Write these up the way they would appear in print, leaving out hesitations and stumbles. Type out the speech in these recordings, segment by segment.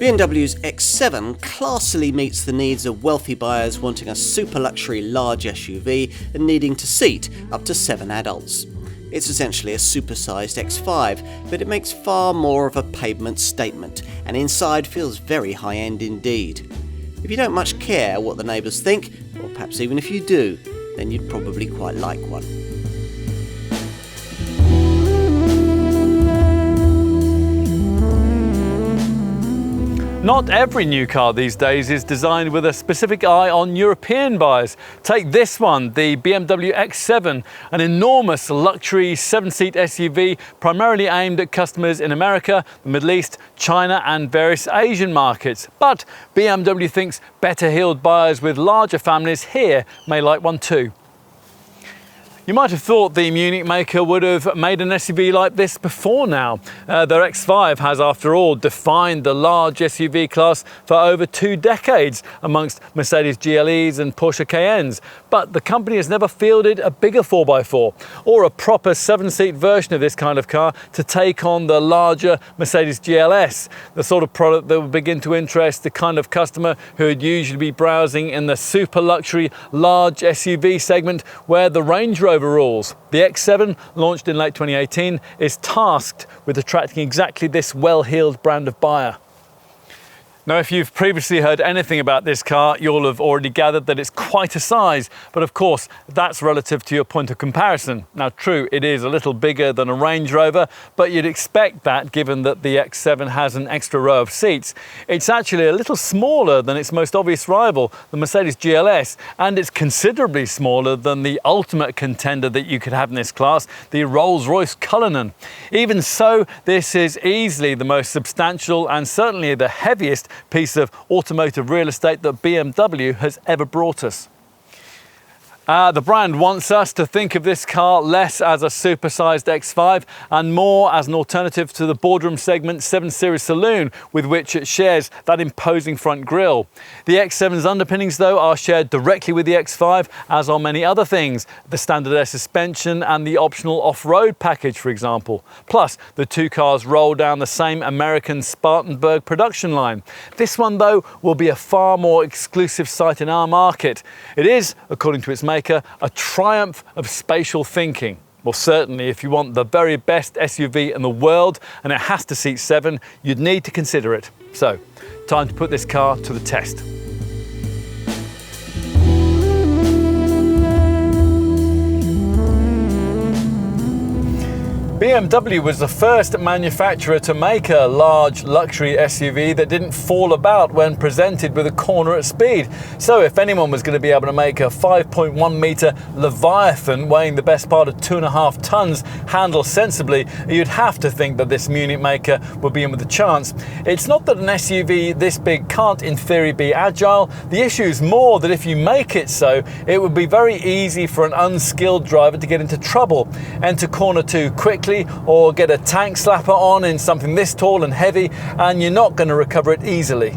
BMW's X7 classily meets the needs of wealthy buyers wanting a super luxury large SUV and needing to seat up to 7 adults. It's essentially a supersized X5, but it makes far more of a pavement statement, and inside feels very high-end indeed. If you don't much care what the neighbours think, or perhaps even if you do, then you'd probably quite like one. Not every new car these days is designed with a specific eye on European buyers. Take this one, the BMW X7, an enormous luxury 7-seat SUV primarily aimed at customers in America, the Middle East, China and various Asian markets. But BMW thinks better-heeled buyers with larger families here may like one too. You might have thought the Munich maker would have made an SUV like this before now. Their X5 has, after all, defined the large SUV class for over 2 decades amongst Mercedes GLEs and Porsche Cayennes. But the company has never fielded a bigger 4x4 or a proper 7-seat version of this kind of car to take on the larger Mercedes GLS, the sort of product that would begin to interest the kind of customer who would usually be browsing in the super luxury large SUV segment where the Range Rover rules. The X7, launched in late 2018, is tasked with attracting exactly this well-heeled brand of buyer. Now, if you've previously heard anything about this car, you'll have already gathered that it's quite a size, but of course, that's relative to your point of comparison. Now, true, it is a little bigger than a Range Rover, but you'd expect that given that the X7 has an extra row of seats. It's actually a little smaller than its most obvious rival, the Mercedes GLS, and it's considerably smaller than the ultimate contender that you could have in this class, the Rolls-Royce Cullinan. Even so, this is easily the most substantial and certainly the heaviest piece of automotive real estate that BMW has ever brought us. The brand wants us to think of this car less as a supersized X5 and more as an alternative to the boardroom segment 7 Series saloon with which it shares that imposing front grille. The X7's underpinnings, though, are shared directly with the X5, as are many other things, the standard air suspension and the optional off-road package, for example. Plus, the two cars roll down the same American Spartanburg production line. This one, though, will be a far more exclusive sight in our market. It is, according to its maker, a triumph of spatial thinking. Well, certainly if you want the very best SUV in the world and it has to seat 7, you'd need to consider it. So, time to put this car to the test. BMW was the first manufacturer to make a large luxury SUV that didn't fall about when presented with a corner at speed. So if anyone was going to be able to make a 5.1 metre Leviathan weighing the best part of 2.5 tons handle sensibly, you'd have to think that this Munich maker would be in with a chance. It's not that an SUV this big can't in theory be agile. The issue is more that if you make it so, it would be very easy for an unskilled driver to get into trouble, enter corner 2 quickly, or get a tank slapper on in something this tall and heavy, and you're not going to recover it easily.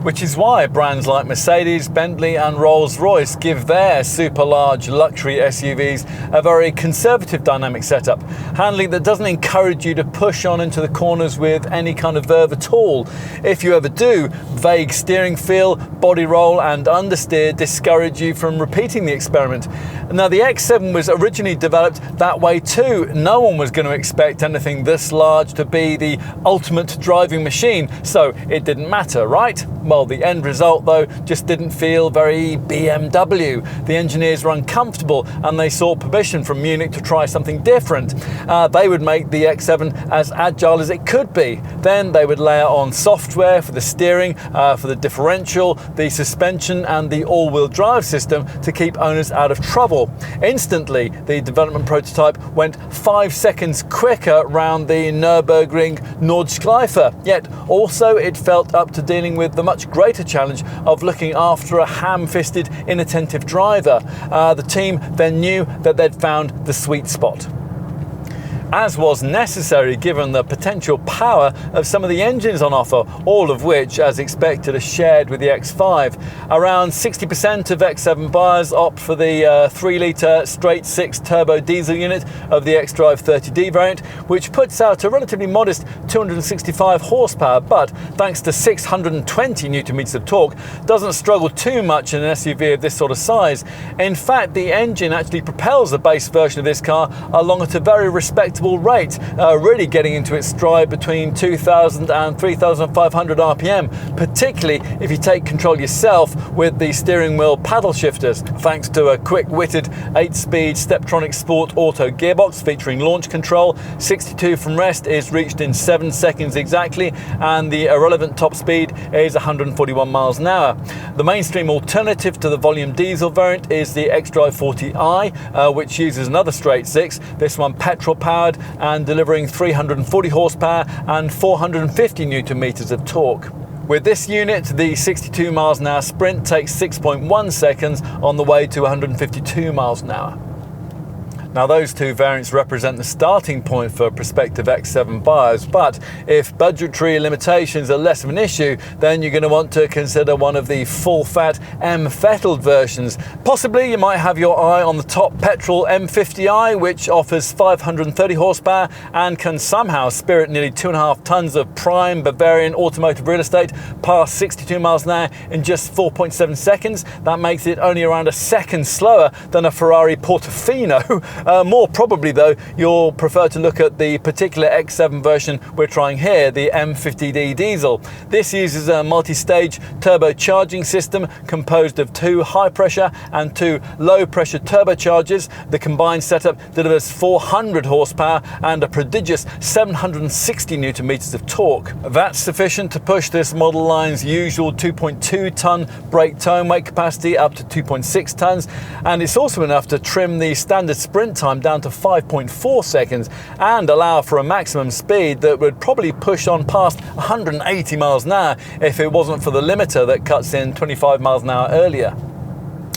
Which is why brands like Mercedes, Bentley and Rolls-Royce give their super large luxury SUVs a very conservative dynamic setup, handling that doesn't encourage you to push on into the corners with any kind of verve at all. If you ever do, vague steering feel, body roll and understeer discourage you from repeating the experiment. Now, the X7 was originally developed that way too. No one was going to expect anything this large to be the ultimate driving machine, so it didn't matter, right? Well, the end result, though, just didn't feel very BMW. The engineers were uncomfortable and they sought permission from Munich to try something different. They would make the X7 as agile as it could be. Then they would layer on software for the steering, for the differential, the suspension and the all-wheel drive system to keep owners out of trouble. Instantly, the development prototype went 5 seconds quicker round the Nürburgring Nordschleife, yet also it felt up to dealing with the much greater challenge of looking after a ham-fisted, inattentive driver. The team then knew that they'd found the sweet spot. as was necessary given the potential power of some of the engines on offer, all of which, as expected, are shared with the X5. Around 60% of X7 buyers opt for the 3-litre straight-six turbo diesel unit of the xDrive 30D variant, which puts out a relatively modest 265 horsepower, but thanks to 620 Nm of torque, doesn't struggle too much in an SUV of this sort of size. In fact, the engine actually propels the base version of this car along at a very respectable rate, really getting into its stride between 2,000 and 3,500 RPM, particularly if you take control yourself with the steering wheel paddle shifters, thanks to a quick-witted 8-speed Steptronic Sport Auto gearbox featuring launch control. 62 from rest is reached in 7 seconds exactly, and the irrelevant top speed is 141 miles an hour. The mainstream alternative to the volume diesel variant is the xDrive 40i, which uses another straight-six, this one petrol-powered and delivering 340 horsepower and 450 Nm of torque. With this unit, the 62 miles an hour sprint takes 6.1 seconds on the way to 152 miles an hour. Now, those two variants represent the starting point for prospective X7 buyers, but if budgetary limitations are less of an issue, then you're going to want to consider one of the full-fat M-fettled versions. Possibly you might have your eye on the top petrol M50i, which offers 530 horsepower and can somehow spirit nearly 2.5 tons of prime Bavarian automotive real estate past 62 miles an hour in just 4.7 seconds. That makes it only around a second slower than a Ferrari Portofino. More probably, though, you'll prefer to look at the particular X7 version we're trying here, the M50D diesel. This uses a multi-stage turbocharging system composed of 2 high-pressure and 2 low-pressure turbochargers. The combined setup delivers 400 horsepower and a prodigious 760 Nm of torque. That's sufficient to push this model line's usual 2.2-ton brake tone weight capacity up to 2.6 tons, and it's also enough to trim the standard sprint time down to 5.4 seconds and allow for a maximum speed that would probably push on past 180 miles an hour if it wasn't for the limiter that cuts in 25 miles an hour earlier.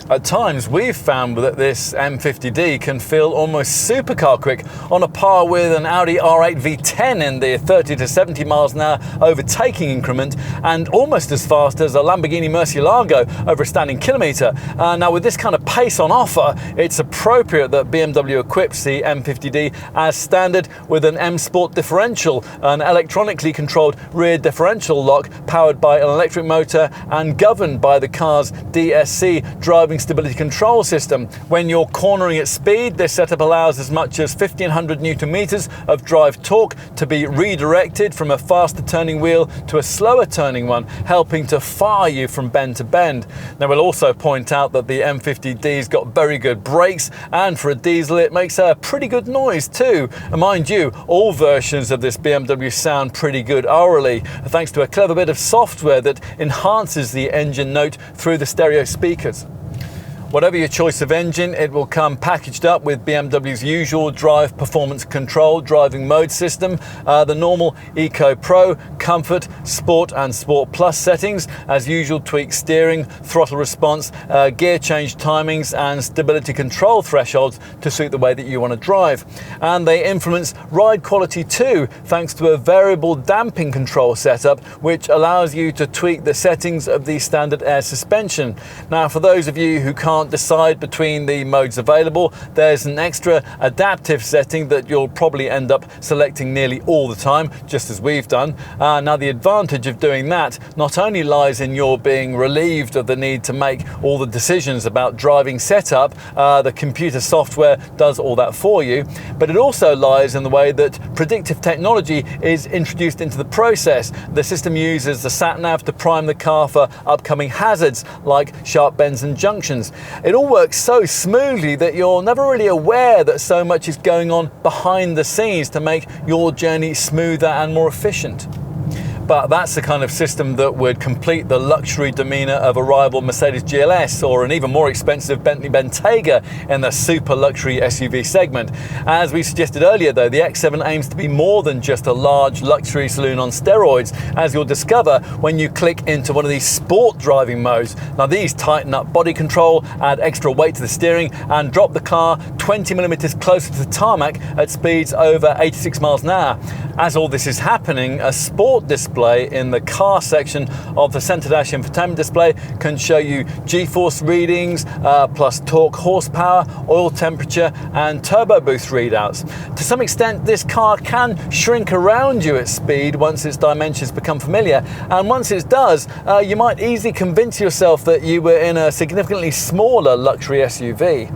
At times, we've found that this M50D can feel almost supercar quick, on a par with an Audi R8 V10 in the 30 to 70 miles an hour overtaking increment, and almost as fast as a Lamborghini Murcielago over a standing kilometre. Now, with this kind of pace on offer, it's appropriate that BMW equips the M50D as standard with an M Sport differential, an electronically controlled rear differential lock powered by an electric motor and governed by the car's DSC driving stability control system. When you're cornering at speed, this setup allows as much as 1,500 Nm of drive torque to be redirected from a faster turning wheel to a slower turning one, helping to fire you from bend to bend. Now, we'll also point out that the M50D's got very good brakes, and for a diesel it makes a pretty good noise too. And mind you, all versions of this BMW sound pretty good orally, thanks to a clever bit of software that enhances the engine note through the stereo speakers. Whatever your choice of engine, it will come packaged up with BMW's usual drive performance control driving mode system, the normal Eco Pro, Comfort, Sport and Sport Plus settings. As usual, tweak steering, throttle response, gear change timings and stability control thresholds to suit the way that you want to drive. And they influence ride quality too, thanks to a variable damping control setup, which allows you to tweak the settings of the standard air suspension. Now, for those of you who can't decide between the modes available, there's an extra adaptive setting that you'll probably end up selecting nearly all the time, just as we've done. Now, the advantage of doing that not only lies in your being relieved of the need to make all the decisions about driving setup, the computer software does all that for you, but it also lies in the way that predictive technology is introduced into the process. The system uses the sat-nav to prime the car for upcoming hazards like sharp bends and junctions. It all works so smoothly that you're never really aware that so much is going on behind the scenes to make your journey smoother and more efficient. but that's the kind of system that would complete the luxury demeanour of a rival Mercedes GLS or an even more expensive Bentley Bentayga in the super luxury SUV segment. As we suggested earlier though, the X7 aims to be more than just a large luxury saloon on steroids, as you'll discover when you click into one of these sport driving modes. Now these tighten up body control, add extra weight to the steering and drop the car 20mm closer to the tarmac at speeds over 86 miles an hour. As all this is happening, a sport display in the car section of the centre dash infotainment display can show you G-force readings, plus torque, horsepower, oil temperature and turbo boost readouts. To some extent, this car can shrink around you at speed once its dimensions become familiar, and once it does, you might easily convince yourself that you were in a significantly smaller luxury SUV.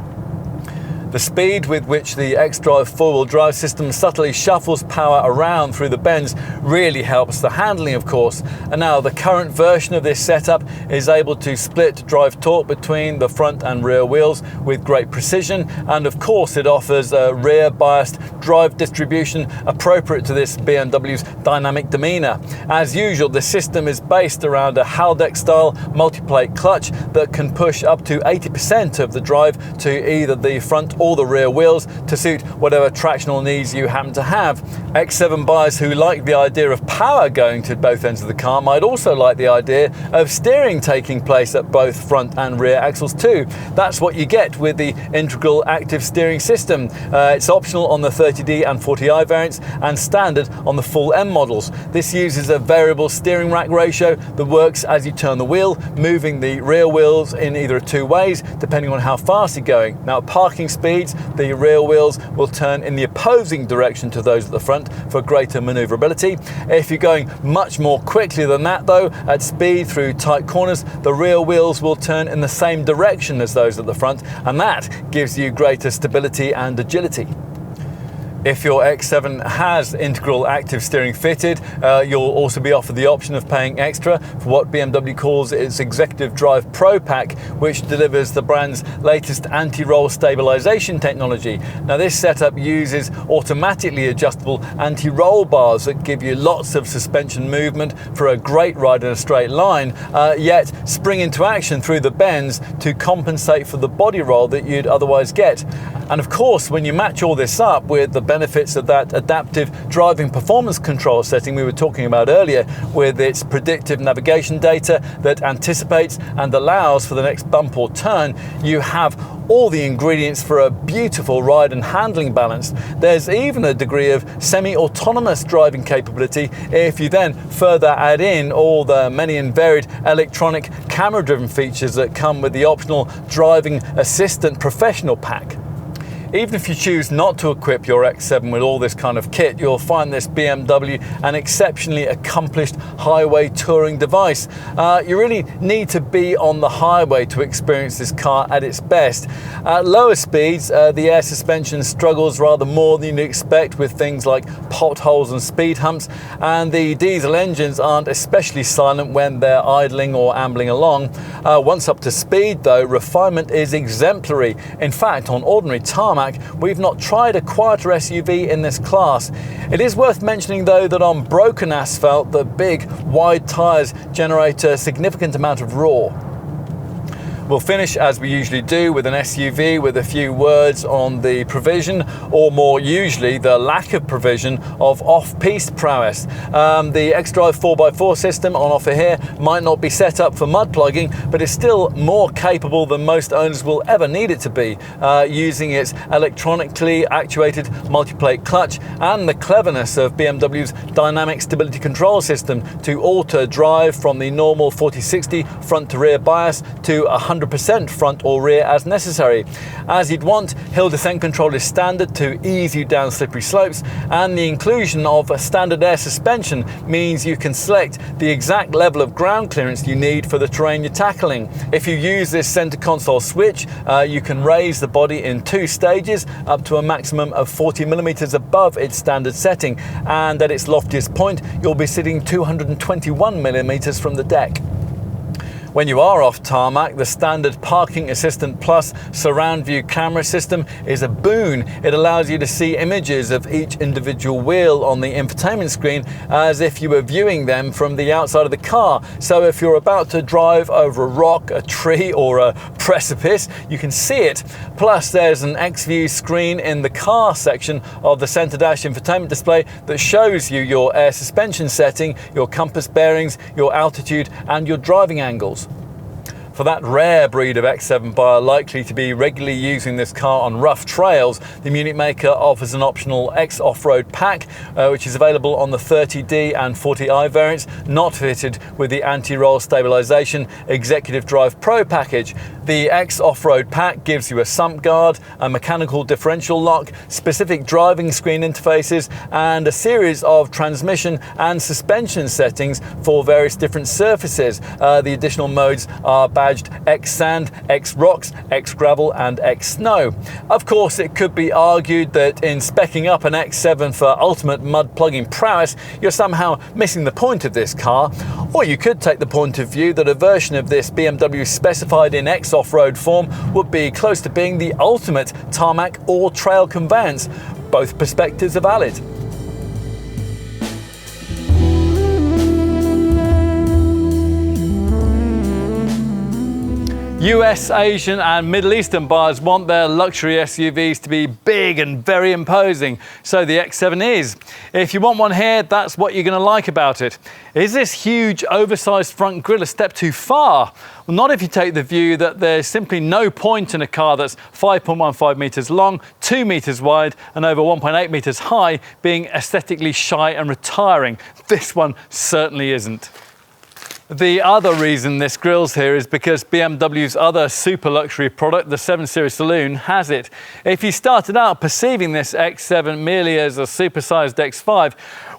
The speed with which the xDrive four-wheel drive system subtly shuffles power around through the bends really helps the handling, of course. And now the current version of this setup is able to split drive torque between the front and rear wheels with great precision, and of course it offers a rear biased drive distribution appropriate to this BMW's dynamic demeanour. As usual, the system is based around a Haldex style multi-plate clutch that can push up to 80% of the drive to either the front or the rear wheels to suit whatever tractional needs you happen to have. X7 buyers who like the idea of power going to both ends of the car might also like the idea of steering taking place at both front and rear axles too. That's what you get with the integral active steering system. It's optional on the 30D and 40i variants and standard on the full M models. This uses a variable steering rack ratio that works as you turn the wheel, moving the rear wheels in either of two ways depending on how fast you're going. Now at parking speeds, the rear wheels will turn in the opposing direction to those at the front for greater manoeuvrability. If you're going much more quickly than that though, at speed through tight corners, the rear wheels will turn in the same direction as those at the front, and that gives you greater stability and agility. If your X7 has integral active steering fitted, you'll also be offered the option of paying extra for what BMW calls its Executive Drive Pro Pack, which delivers the brand's latest anti-roll stabilization technology. Now this setup uses automatically adjustable anti-roll bars that give you lots of suspension movement for a great ride in a straight line, yet spring into action through the bends to compensate for the body roll that you'd otherwise get. And of course, when you match all this up with the benefits of that adaptive driving performance control setting we were talking about earlier, with its predictive navigation data that anticipates and allows for the next bump or turn, you have all the ingredients for a beautiful ride and handling balance. There's even a degree of semi-autonomous driving capability if you then further add in all the many and varied electronic camera-driven features that come with the optional Driving Assistant Professional Pack. Even if you choose not to equip your X7 with all this kind of kit, you'll find this BMW an exceptionally accomplished highway touring device. You really need to be on the highway to experience this car at its best. At lower speeds, the air suspension struggles rather more than you'd expect with things like potholes and speed humps, and the diesel engines aren't especially silent when they're idling or ambling along. Once up to speed though, refinement is exemplary. In fact, on ordinary tarmac, we've not tried a quieter SUV in this class. It is worth mentioning though that on broken asphalt, the big wide tyres generate a significant amount of roar. We'll finish as we usually do with an SUV with a few words on the provision, or more usually the lack of provision, of off-piste prowess. The xDrive 4x4 system on offer here might not be set up for mud plugging, but is still more capable than most owners will ever need it to be, using its electronically actuated multi-plate clutch and the cleverness of BMW's dynamic stability control system to alter drive from the normal 40/60 front to rear bias to 100% front or rear as necessary. As you'd want, hill descent control is standard to ease you down slippery slopes, and the inclusion of a standard air suspension means you can select the exact level of ground clearance you need for the terrain you're tackling. If you use this center console switch, you can raise the body in 2 stages up to a maximum of 40mm above its standard setting, and at its loftiest point you'll be sitting 221mm from the deck. When you are off tarmac, the standard Parking Assistant Plus surround view camera system is a boon. It allows you to see images of each individual wheel on the infotainment screen as if you were viewing them from the outside of the car. So if you're about to drive over a rock, a tree or a precipice, you can see it. Plus there's an X-View screen in the car section of the centre dash infotainment display that shows you your air suspension setting, your compass bearings, your altitude and your driving angles. For that rare breed of X7 buyer likely to be regularly using this car on rough trails, the Munich maker offers an optional X off-road pack, which is available on the 30D and 40i variants, not fitted with the anti-roll stabilisation Executive Drive Pro package. The X off-road pack gives you a sump guard, a mechanical differential lock, specific driving screen interfaces, and a series of transmission and suspension settings for various different surfaces. The additional modes are badged X Sand, X Rocks, X Gravel and X Snow. Of course, it could be argued that in speccing up an X7 for ultimate mud plugging prowess, you're somehow missing the point of this car. Or you could take the point of view that a version of this BMW specified in X off-road form would be close to being the ultimate tarmac or trail conveyance. Both perspectives are valid. US, Asian and Middle Eastern buyers want their luxury SUVs to be big and very imposing, so the X7 is. If you want one here, that's what you're going to like about it. Is this huge oversized front grille a step too far? Well, not if you take the view that there's simply no point in a car that's 5.15 metres long, 2 metres wide and over 1.8 metres high being aesthetically shy and retiring. This one certainly isn't. The other reason this grille's here is because BMW's other super luxury product, the 7 Series Saloon, has it. If you started out perceiving this X7 merely as a supersized X5,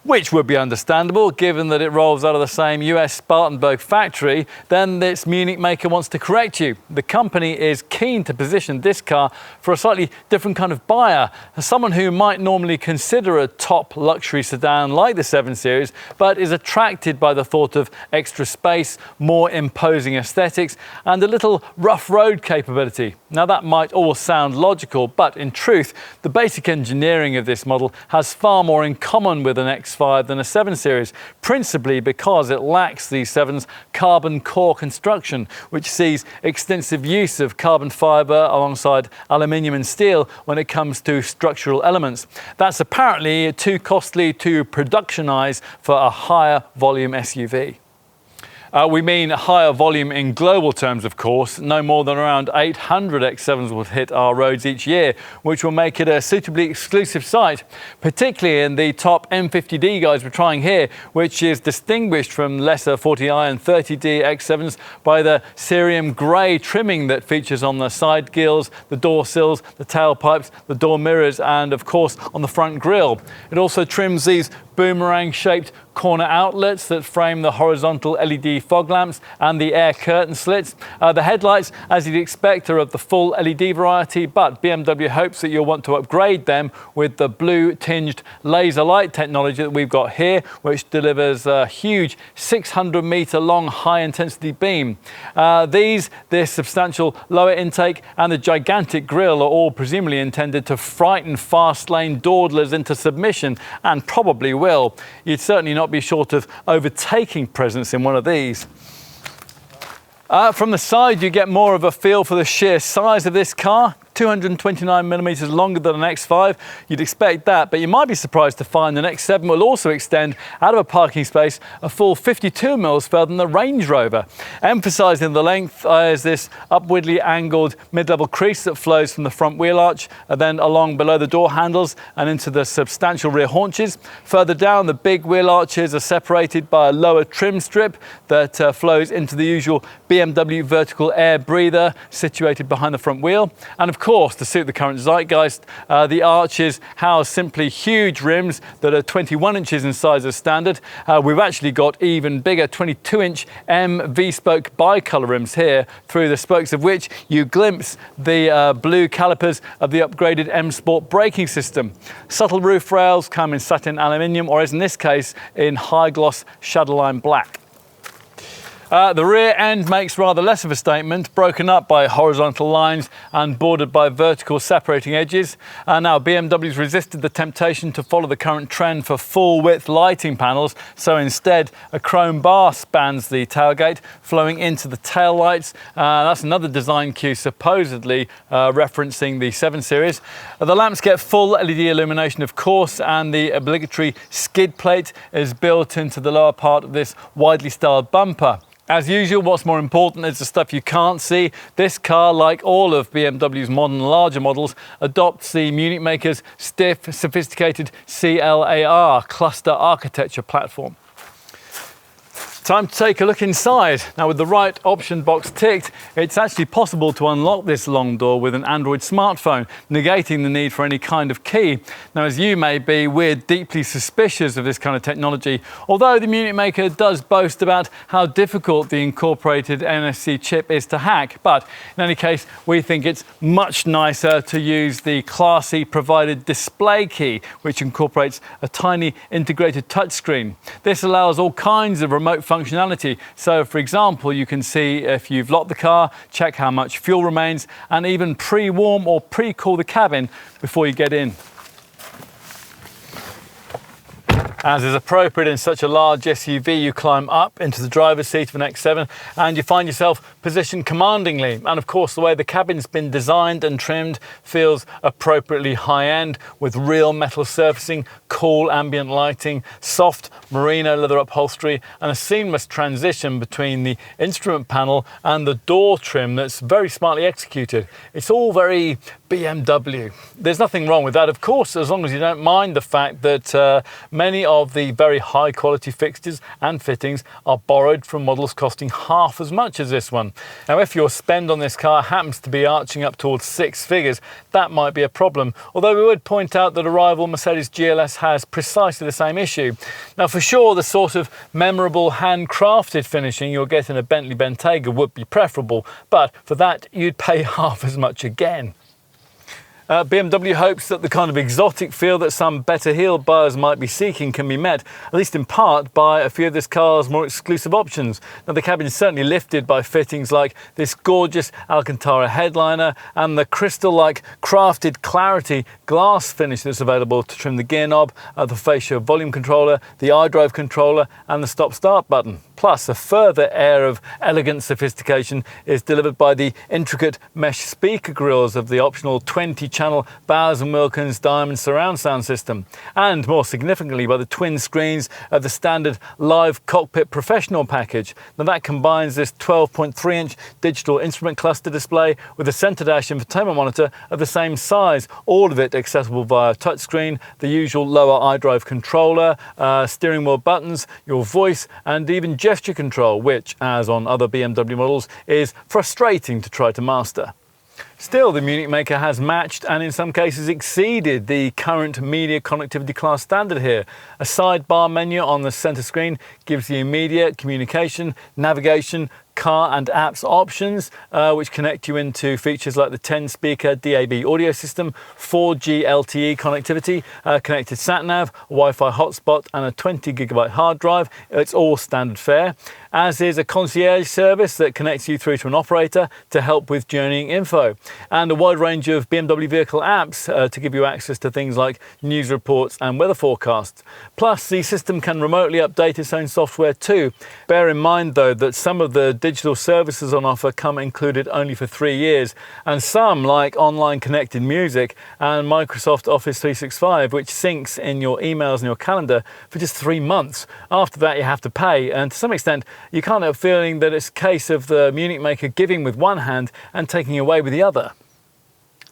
which would be understandable given that it rolls out of the same US Spartanburg factory, then this Munich maker wants to correct you. The company is keen to position this car for a slightly different kind of buyer, someone who might normally consider a top luxury sedan like the 7 Series, but is attracted by the thought of extra space, more imposing aesthetics, and a little rough road capability. Now that might all sound logical, but in truth, the basic engineering of this model has far more in common with an X5 than a 7 Series, principally because it lacks the 7's carbon core construction, which sees extensive use of carbon fibre alongside aluminium and steel when it comes to structural elements. That's apparently too costly to productionise for a higher volume SUV. We mean higher volume in global terms, of course. No more than around 800 X7s will hit our roads each year, which will make it a suitably exclusive sight, particularly in the top M50D guys we're trying here, which is distinguished from lesser 40i and 30D X7s by the cerium grey trimming that features on the side gills, the door sills, the tailpipes, the door mirrors, and of course on the front grille. It also trims these boomerang-shaped corner outlets that frame the horizontal LED fog lamps and the air curtain slits. The headlights, as you'd expect, are of the full LED variety, but BMW hopes that you'll want to upgrade them with the blue-tinged laser light technology that we've got here, which delivers a huge 600-metre long high-intensity beam. This substantial lower intake and the gigantic grille are all presumably intended to frighten fast-lane dawdlers into submission, and probably will. You'd certainly not be short of overtaking presence in one of these. From the side, you get more of a feel for the sheer size of this car. 229mm longer than an X5. You'd expect that, but you might be surprised to find an X7 will also extend out of a parking space a full 52mm further than the Range Rover. Emphasising the length is this upwardly angled mid-level crease that flows from the front wheel arch and then along below the door handles and into the substantial rear haunches. Further down, the big wheel arches are separated by a lower trim strip that flows into the usual BMW vertical air breather situated behind the front wheel. And of course, to suit the current zeitgeist, the arches house simply huge rims that are 21 inches in size as standard. We've actually got even bigger 22-inch M V-spoke bi-colour rims here, through the spokes of which you glimpse the blue calipers of the upgraded M Sport braking system. Subtle roof rails come in satin aluminium, or as in this case, in high-gloss Shadowline black. The rear end makes rather less of a statement, broken up by horizontal lines and bordered by vertical separating edges. Now BMW's resisted the temptation to follow the current trend for full width lighting panels, so instead a chrome bar spans the tailgate, flowing into the tail lights. That's another design cue supposedly referencing the 7 Series. The lamps get full LED illumination, of course, and the obligatory skid plate is built into the lower part of this widely styled bumper. As usual, what's more important is the stuff you can't see. This car, like all of BMW's modern larger models, adopts the Munich maker's stiff, sophisticated CLAR cluster architecture platform. Time to take a look inside. Now, with the right option box ticked, it's actually possible to unlock this long door with an Android smartphone, negating the need for any kind of key. Now, as you may be, we're deeply suspicious of this kind of technology, although the Munich maker does boast about how difficult the incorporated NFC chip is to hack. But in any case, we think it's much nicer to use the classy provided display key, which incorporates a tiny integrated touchscreen. This allows all kinds of remote functionality. So, for example, you can see if you've locked the car, check how much fuel remains, and even pre-warm or pre-cool the cabin before you get in. As is appropriate in such a large SUV, you climb up into the driver's seat of an X7 and you find yourself positioned commandingly. And of course, the way the cabin's been designed and trimmed feels appropriately high-end, with real metal surfacing, cool ambient lighting, soft merino leather upholstery, and a seamless transition between the instrument panel and the door trim that's very smartly executed. It's all very BMW. There's nothing wrong with that, of course, as long as you don't mind the fact that many of the very high quality fixtures and fittings are borrowed from models costing half as much as this one. Now, if your spend on this car happens to be arching up towards 6 figures, that might be a problem, although we would point out that a rival Mercedes GLS has precisely the same issue. Now, for sure, the sort of memorable handcrafted finishing you'll get in a Bentley Bentayga would be preferable, but for that you'd pay half as much again. BMW hopes that the kind of exotic feel that some better-heeled buyers might be seeking can be met, at least in part, by a few of this car's more exclusive options. Now, the cabin is certainly lifted by fittings like this gorgeous Alcantara headliner and the crystal-like crafted clarity glass finish that's available to trim the gear knob, the fascia volume controller, the iDrive controller, and the stop-start button. Plus, a further air of elegant sophistication is delivered by the intricate mesh speaker grills of the optional 20-channel Bowers & Wilkins diamond surround sound system, and more significantly by the twin screens of the standard Live Cockpit Professional package. Now, that combines this 12.3-inch digital instrument cluster display with a center dash infotainment monitor of the same size, all of it accessible via touchscreen, the usual lower iDrive controller, steering wheel buttons, your voice, and even gesture control, which, as on other BMW models, is frustrating to try to master. Still, the Munich maker has matched and in some cases exceeded the current media connectivity class standard here. A sidebar menu on the center screen gives you immediate communication, navigation, car and apps options, which connect you into features like the 10-speaker DAB audio system, 4G LTE connectivity, connected sat-nav, Wi-Fi hotspot, and a 20GB hard drive. It's all standard fare, as is a concierge service that connects you through to an operator to help with journeying info, and a wide range of BMW vehicle apps to give you access to things like news reports and weather forecasts. Plus, the system can remotely update its own software too. Bear in mind, though, that some of the digital services on offer come included only for 3 years, and some, like online connected music and Microsoft Office 365, which syncs in your emails and your calendar, for just 3 months. After that, you have to pay, and to some extent, you can't help feeling that it's a case of the Munich maker giving with one hand and taking away with the other.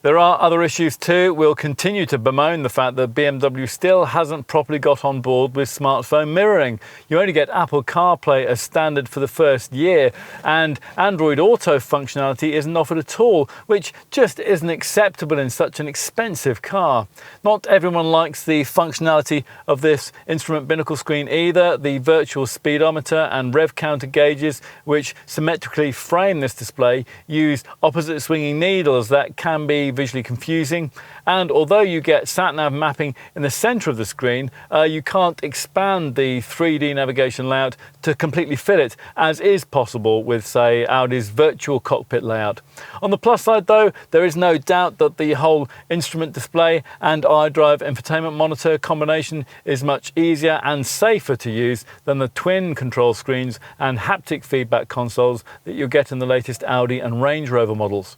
There are other issues too. We'll continue to bemoan the fact that BMW still hasn't properly got on board with smartphone mirroring. You only get Apple CarPlay as standard for the first year, and Android Auto functionality isn't offered at all, which just isn't acceptable in such an expensive car. Not everyone likes the functionality of this instrument binnacle screen either. The virtual speedometer and rev counter gauges, which symmetrically frame this display, use opposite swinging needles that can be visually confusing, and although you get sat-nav mapping in the center of the screen, you can't expand the 3D navigation layout to completely fit it, as is possible with, say, Audi's virtual cockpit layout. On the plus side though, there is no doubt that the whole instrument display and iDrive infotainment monitor combination is much easier and safer to use than the twin control screens and haptic feedback consoles that you get in the latest Audi and Range Rover models.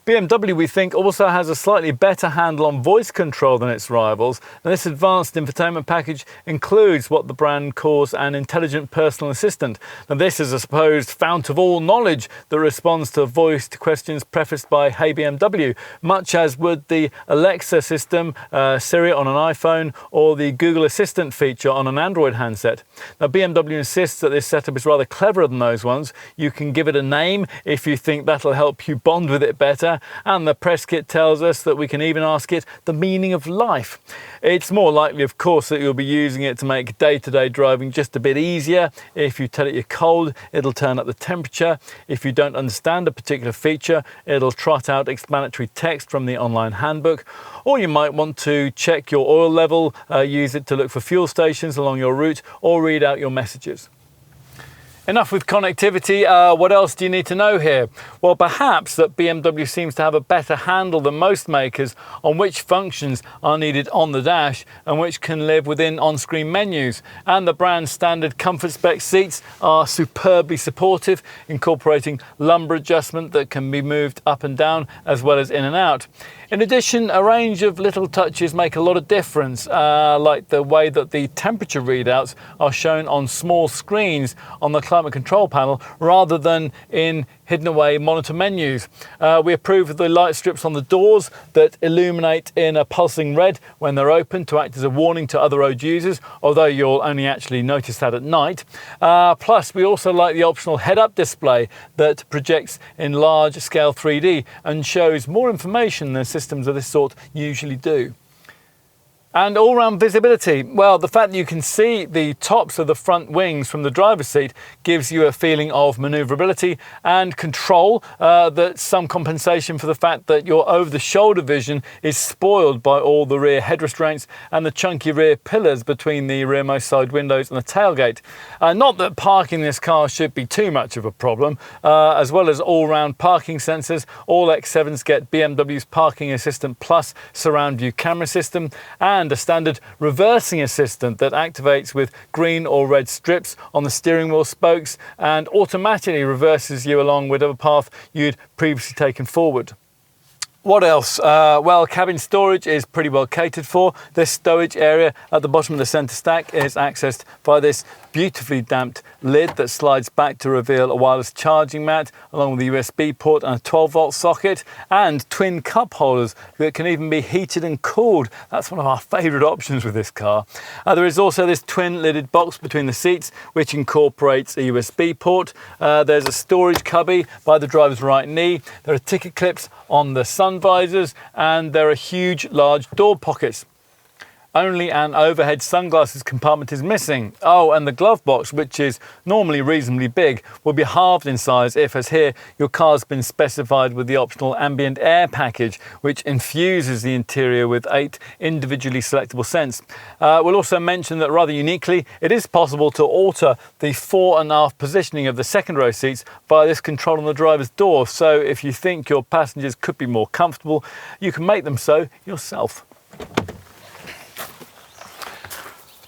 BMW, we think, also has a slightly better handle on voice control than its rivals, and this advanced infotainment package includes what the brand calls an intelligent personal assistant. Now, this is a supposed fount of all knowledge that responds to voiced questions prefaced by "Hey BMW," much as would the Alexa system, Siri on an iPhone, or the Google Assistant feature on an Android handset. Now, BMW insists that this setup is rather cleverer than those ones. You can give it a name if you think that'll help you bond with it better. And the press kit tells us that we can even ask it the meaning of life. It's more likely, of course, that you'll be using it to make day-to-day driving just a bit easier. If you tell it you're cold, it'll turn up the temperature. If you don't understand a particular feature, it'll trot out explanatory text from the online handbook. Or you might want to check your oil level, use it to look for fuel stations along your route, or read out your messages. Enough with connectivity. What else do you need to know here? Well, perhaps that BMW seems to have a better handle than most makers on which functions are needed on the dash and which can live within on-screen menus. And the brand's standard comfort spec seats are superbly supportive, incorporating lumbar adjustment that can be moved up and down as well as in and out. In addition, a range of little touches make a lot of difference, like the way that the temperature readouts are shown on small screens on the climate control panel rather than in hidden away monitor menus. We approve of the light strips on the doors that illuminate in a pulsing red when they're open to act as a warning to other road users, although you'll only actually notice that at night. Plus, we also like the optional head-up display that projects in large-scale 3D and shows more information than systems of this sort usually do. And all-round visibility, well, the fact that you can see the tops of the front wings from the driver's seat gives you a feeling of manoeuvrability and control, that's some compensation for the fact that your over-the-shoulder vision is spoiled by all the rear head restraints and the chunky rear pillars between the rearmost side windows and the tailgate. Not that parking this car should be too much of a problem. As well as all-round parking sensors, all X7s get BMW's Parking Assistant Plus surround view camera system and a standard reversing assistant that activates with green or red strips on the steering wheel spokes and automatically reverses you along whatever path you'd previously taken forward. What else? Well, cabin storage is pretty well catered for. This stowage area at the bottom of the centre stack is accessed by this beautifully damped lid that slides back to reveal a wireless charging mat along with a USB port and a 12-volt socket, and twin cup holders that can even be heated and cooled. That's one of our favourite options with this car. There is also this twin lidded box between the seats which incorporates a USB port. There's a storage cubby by the driver's right knee. There are ticket clips on the sun visors, and there are huge large door pockets. Only an overhead sunglasses compartment is missing. Oh, and the glove box, which is normally reasonably big, will be halved in size if, as here, your car's been specified with the optional ambient air package, which infuses the interior with 8 individually selectable scents. We'll also mention that rather uniquely, it is possible to alter the fore and aft positioning of the second row seats via this control on the driver's door. So if you think your passengers could be more comfortable, you can make them so yourself.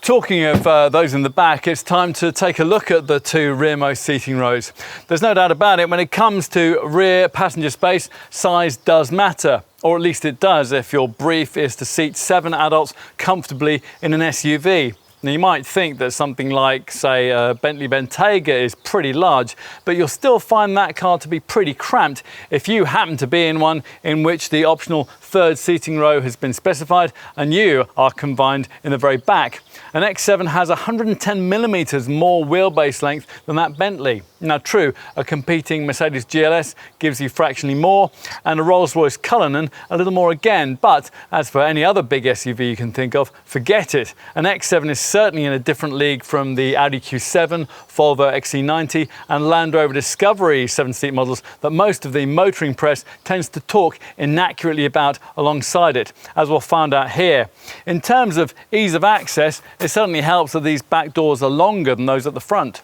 Talking of those in the back, it's time to take a look at the 2 rearmost seating rows. There's no doubt about it, when it comes to rear passenger space, size does matter. Or at least it does if your brief is to seat 7 adults comfortably in an SUV. Now, you might think that something like, say, a Bentley Bentayga is pretty large, but you'll still find that car to be pretty cramped if you happen to be in one in which the optional 3rd seating row has been specified and you are confined in the very back. An X7 has 110mm more wheelbase length than that Bentley. Now true, a competing Mercedes GLS gives you fractionally more, and a Rolls-Royce Cullinan a little more again, but as for any other big SUV you can think of, forget it. An X7 is certainly in a different league from the Audi Q7, Volvo XC90 and Land Rover Discovery 7-seat models that most of the motoring press tends to talk inaccurately about alongside it, as we'll find out here. In terms of ease of access, it certainly helps that these back doors are longer than those at the front.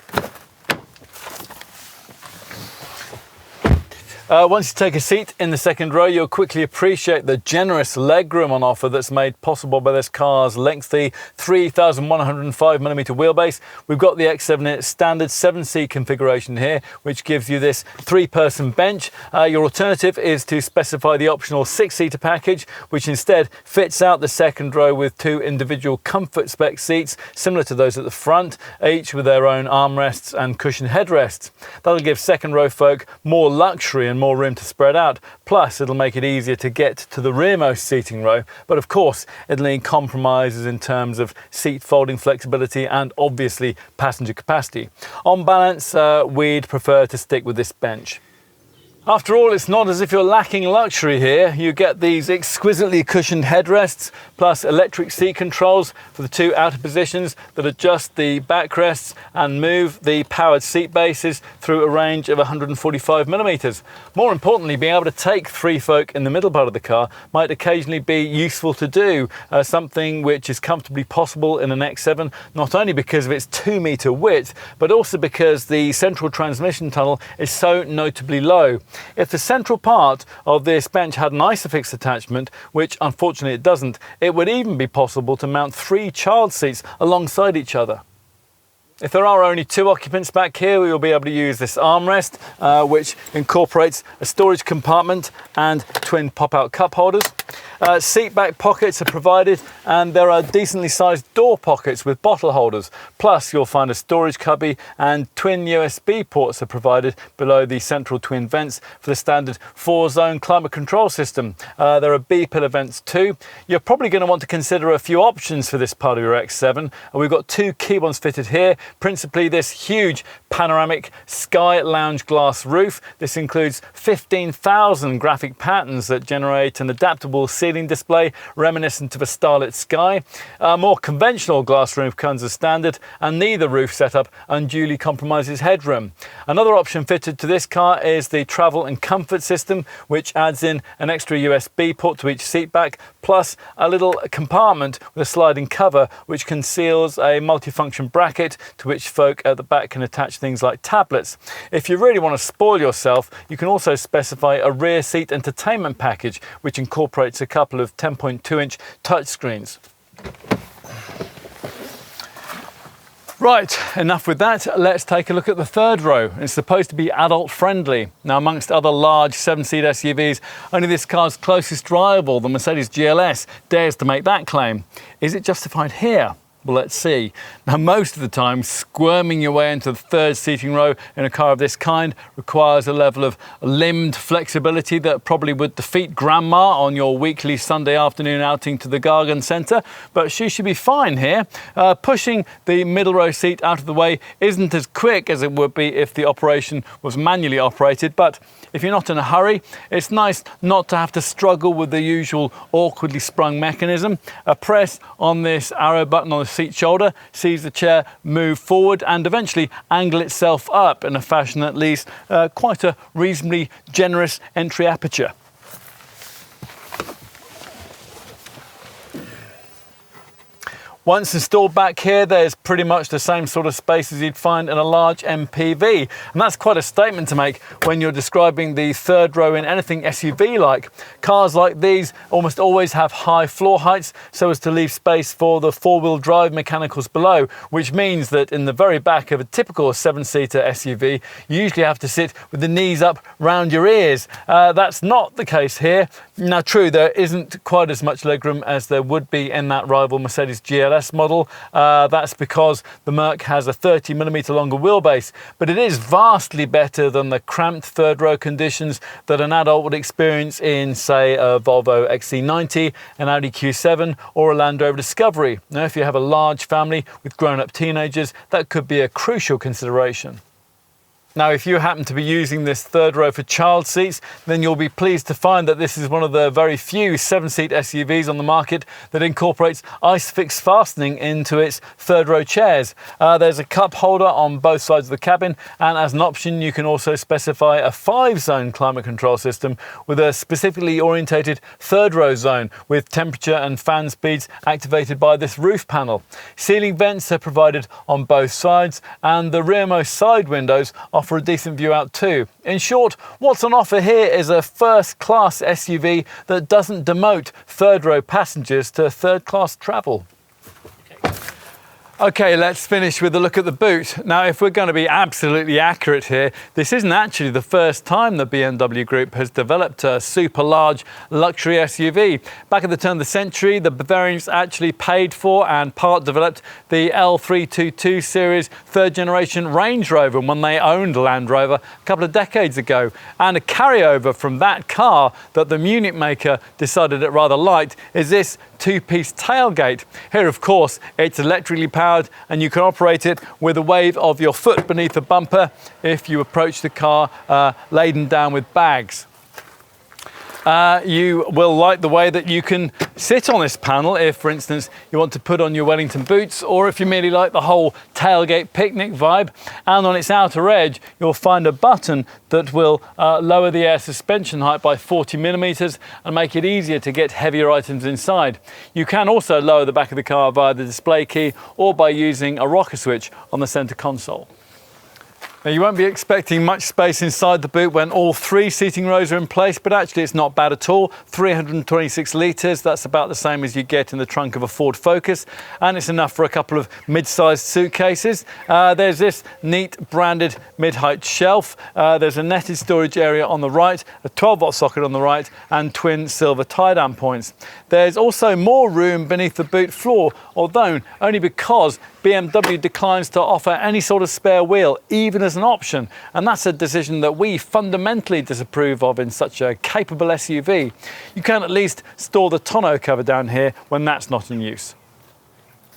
Once you take a seat in the second row, you'll quickly appreciate the generous legroom on offer that's made possible by this car's lengthy 3,105mm wheelbase. We've got the X7 in its standard 7-seat configuration here, which gives you this 3-person bench. Your alternative is to specify the optional 6-seater package, which instead fits out the second row with 2 individual comfort spec seats, similar to those at the front, each with their own armrests and cushion headrests. That'll give second row folk more luxury and more room to spread out, plus it'll make it easier to get to the rearmost seating row, but of course it'll need compromises in terms of seat folding flexibility and obviously passenger capacity. On balance, we'd prefer to stick with this bench. After all, it's not as if you're lacking luxury here. You get these exquisitely cushioned headrests, plus electric seat controls for the 2 outer positions that adjust the backrests and move the powered seat bases through a range of 145mm. More importantly, being able to take 3 folk in the middle part of the car might occasionally be useful to do, something which is comfortably possible in an X7, not only because of its 2-metre width, but also because the central transmission tunnel is so notably low. If the central part of this bench had an ISOFIX attachment, which unfortunately it doesn't, it would even be possible to mount 3 child seats alongside each other. If there are only 2 occupants back here, we will be able to use this armrest, which incorporates a storage compartment and twin pop-out cup holders. Seat back pockets are provided, and there are decently sized door pockets with bottle holders. Plus you'll find a storage cubby, and twin USB ports are provided below the central twin vents for the standard 4-zone climate control system. There are B-pillar vents too. You're probably going to want to consider a few options for this part of your X7. We've got 2 key ones fitted here, principally this huge panoramic sky lounge glass roof. This includes 15,000 graphic patterns that generate an adaptable ceiling display reminiscent of a starlit sky. A more conventional glass roof comes as standard, and neither roof setup unduly compromises headroom. Another option fitted to this car is the travel and comfort system, which adds in an extra USB port to each seat back, plus a little compartment with a sliding cover which conceals a multifunction bracket to which folk at the back can attach things like tablets. If you really want to spoil yourself, you can also specify a rear seat entertainment package which incorporates a couple of 10.2-inch touchscreens. Right, enough with that. Let's take a look at the third row. It's supposed to be adult friendly. Now, amongst other large 7-seat SUVs, only this car's closest rival, the Mercedes GLS, dares to make that claim. Is it justified here? Well, let's see. Now, most of the time, squirming your way into the third seating row in a car of this kind requires a level of limbed flexibility that probably would defeat grandma on your weekly Sunday afternoon outing to the Gargan Centre, but she should be fine here. Pushing the middle row seat out of the way isn't as quick as it would be if the operation was manually operated, but if you're not in a hurry, it's nice not to have to struggle with the usual awkwardly sprung mechanism. A press on this arrow button on the seat shoulder sees the chair move forward and eventually angle itself up in a fashion that leaves quite a reasonably generous entry aperture. Once installed back here, there's pretty much the same sort of space as you'd find in a large MPV. And that's quite a statement to make when you're describing the third row in anything SUV-like. Cars like these almost always have high floor heights so as to leave space for the four-wheel drive mechanicals below, which means that in the very back of a typical 7-seater SUV, you usually have to sit with the knees up round your ears. That's not the case here. Now, true, there isn't quite as much legroom as there would be in that rival Mercedes GLS model. That's because the Merc has a 30mm longer wheelbase, but it is vastly better than the cramped third row conditions that an adult would experience in, say, a Volvo XC90, an Audi Q7 or a Land Rover Discovery. Now, if you have a large family with grown-up teenagers, that could be a crucial consideration. Now, if you happen to be using this third row for child seats, then you'll be pleased to find that this is one of the very few 7-seat SUVs on the market that incorporates ISOFIX fastening into its third row chairs. There's a cup holder on both sides of the cabin, and as an option you can also specify a 5-zone climate control system with a specifically orientated third row zone with temperature and fan speeds activated by this roof panel. Ceiling vents are provided on both sides, and the rearmost side windows offer a decent view out too. In short, what's on offer here is a first-class SUV that doesn't demote third-row passengers to third-class travel. Okay, let's finish with a look at the boot. Now, if we're going to be absolutely accurate here, this isn't actually the first time the BMW Group has developed a super large luxury SUV. Back at the turn of the century, the Bavarians actually paid for and part developed the L322 series third generation Range Rover when they owned Land Rover a couple of decades ago. And a carryover from that car that the Munich maker decided it rather liked is this two-piece tailgate. Here, of course, it's electrically powered and you can operate it with a wave of your foot beneath the bumper if you approach the car laden down with bags. You will like the way that you can sit on this panel if, for instance, you want to put on your Wellington boots, or if you merely like the whole tailgate picnic vibe. And on its outer edge, you'll find a button that will lower the air suspension height by 40mm and make it easier to get heavier items inside. You can also lower the back of the car via the display key or by using a rocker switch on the center console. Now, you won't be expecting much space inside the boot when all 3 seating rows are in place, but actually it's not bad at all. 326 litres, that's about the same as you get in the trunk of a Ford Focus, and it's enough for a couple of mid-sized suitcases. There's this neat branded mid-height shelf. There's a netted storage area on the right, a 12-volt socket on the right, and twin silver tie-down points. There's also more room beneath the boot floor, although only because BMW declines to offer any sort of spare wheel, even as an option, and that's a decision that we fundamentally disapprove of in such a capable SUV. You can at least store the tonneau cover down here when that's not in use.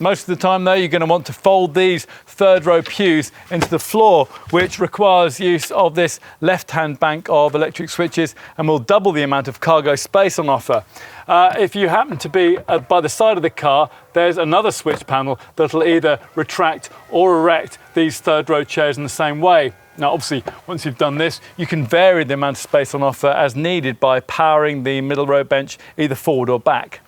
Most of the time though, you're going to want to fold these third row pews into the floor, which requires use of this left-hand bank of electric switches and will double the amount of cargo space on offer. If you happen to be by the side of the car, there's another switch panel that'll either retract or erect these third row chairs in the same way. Now, obviously, once you've done this, you can vary the amount of space on offer as needed by powering the middle row bench either forward or back.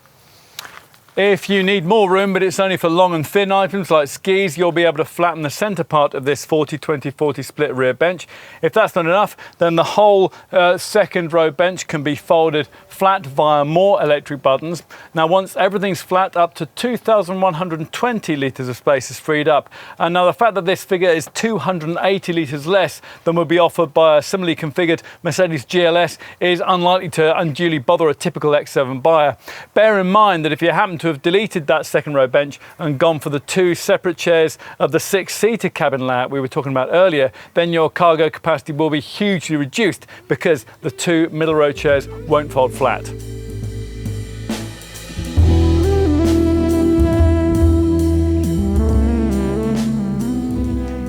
If you need more room, but it's only for long and thin items like skis, you'll be able to flatten the centre part of this 40-20-40 split rear bench. If that's not enough, then the whole second row bench can be folded flat via more electric buttons. Now, once everything's flat, up to 2,120 litres of space is freed up. And now the fact that this figure is 280 litres less than would be offered by a similarly configured Mercedes GLS is unlikely to unduly bother a typical X7 buyer. Bear in mind that if you happen to have deleted that second row bench and gone for the 2 separate chairs of the 6-seater cabin layout we were talking about earlier, then your cargo capacity will be hugely reduced because the 2 middle row chairs won't fold flat.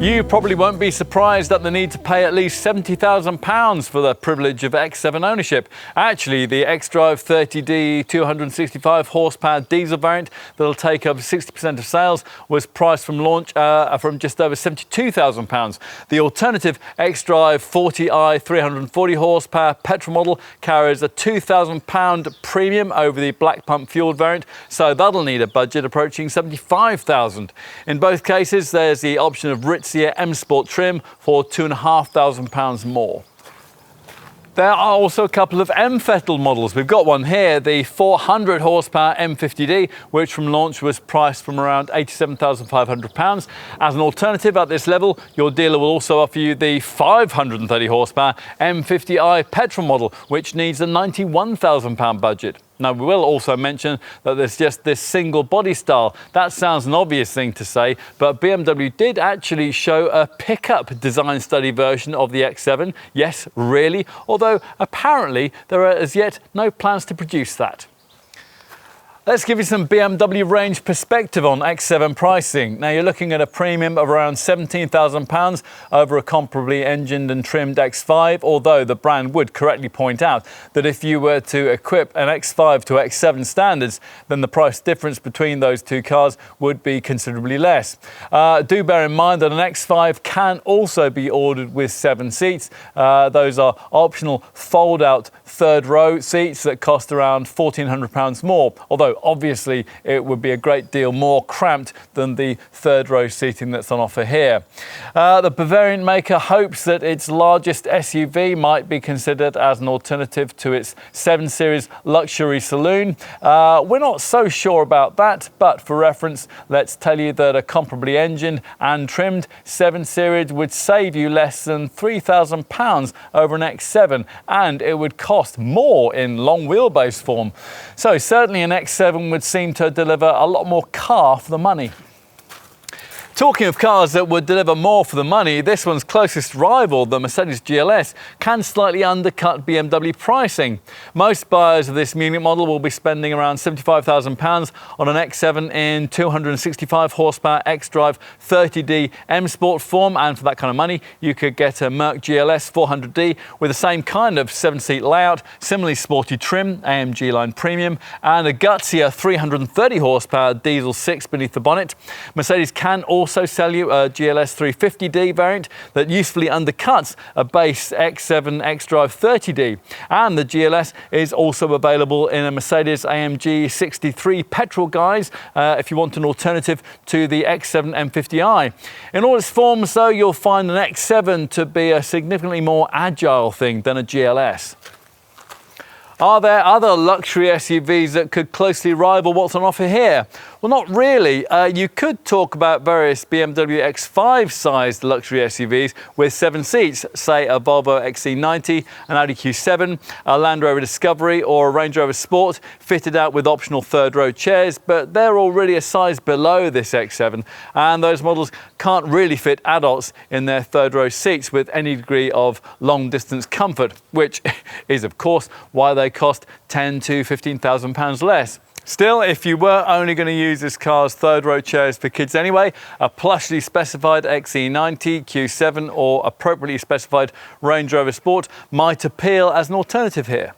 You probably won't be surprised at the need to pay at least £70,000 for the privilege of X7 ownership. Actually, the X-Drive 30D 265 horsepower diesel variant that'll take over 60% of sales was priced from launch from just over £72,000. The alternative X-Drive 40i 340 horsepower petrol model carries a £2,000 premium over the black pump fueled variant, so that'll need a budget approaching £75,000. In both cases, there's the option of Ritz M Sport trim for £2,500 more. There are also a couple of M-Fettel models. We've got one here, the 400 horsepower M50D, which from launch was priced from around £87,500. As an alternative at this level, your dealer will also offer you the 530 horsepower M50i petrol model, which needs a £91,000 budget. Now, we will also mention that there's just this single body style. That sounds an obvious thing to say, but BMW did actually show a pickup design study version of the X7. Yes, really, although apparently there are as yet no plans to produce that. Let's give you some BMW range perspective on X7 pricing. Now you're looking at a premium of around £17,000 over a comparably engined and trimmed X5, although the brand would correctly point out that if you were to equip an X5 to X7 standards, then the price difference between those two cars would be considerably less. Do bear in mind that an X5 can also be ordered with 7 seats. Those are optional fold-out third row seats that cost around £1,400 more, although obviously it would be a great deal more cramped than the third row seating that's on offer here. The Bavarian maker hopes that its largest SUV might be considered as an alternative to its 7 Series luxury saloon. We're not so sure about that, but for reference, let's tell you that a comparably engined and trimmed 7 Series would save you less than £3,000 over an X7, and it would cost more in long wheelbase form. So certainly an X7 would seem to deliver a lot more car for the money. Talking of cars that would deliver more for the money, this one's closest rival, the Mercedes GLS, can slightly undercut BMW pricing. Most buyers of this Munich model will be spending around £75,000 on an X7 in 265 horsepower xDrive 30D M Sport form, and for that kind of money you could get a Merc GLS 400D with the same kind of 7-seat layout, similarly sporty trim, AMG line premium, and a gutsier 330 horsepower diesel 6 beneath the bonnet. Mercedes can also sell you a GLS 350D variant that usefully undercuts a base X7 xDrive 30D, and the GLS is also available in a Mercedes AMG 63 petrol guise if you want an alternative to the X7 M50i. In all its forms though, you'll find an X7 to be a significantly more agile thing than a GLS. Are there other luxury SUVs that could closely rival what's on offer here? Well, not really. You could talk about various BMW X5 sized luxury SUVs with 7 seats, say a Volvo XC90, an Audi Q7, a Land Rover Discovery or a Range Rover Sport fitted out with optional third row chairs, but they're already a size below this X7, and those models can't really fit adults in their third row seats with any degree of long distance comfort, which is of course why they cost £10,000 to £15,000 less. Still, if you were only going to use this car's third row chairs for kids anyway, a plushly specified XC90, Q7 or appropriately specified Range Rover Sport might appeal as an alternative here.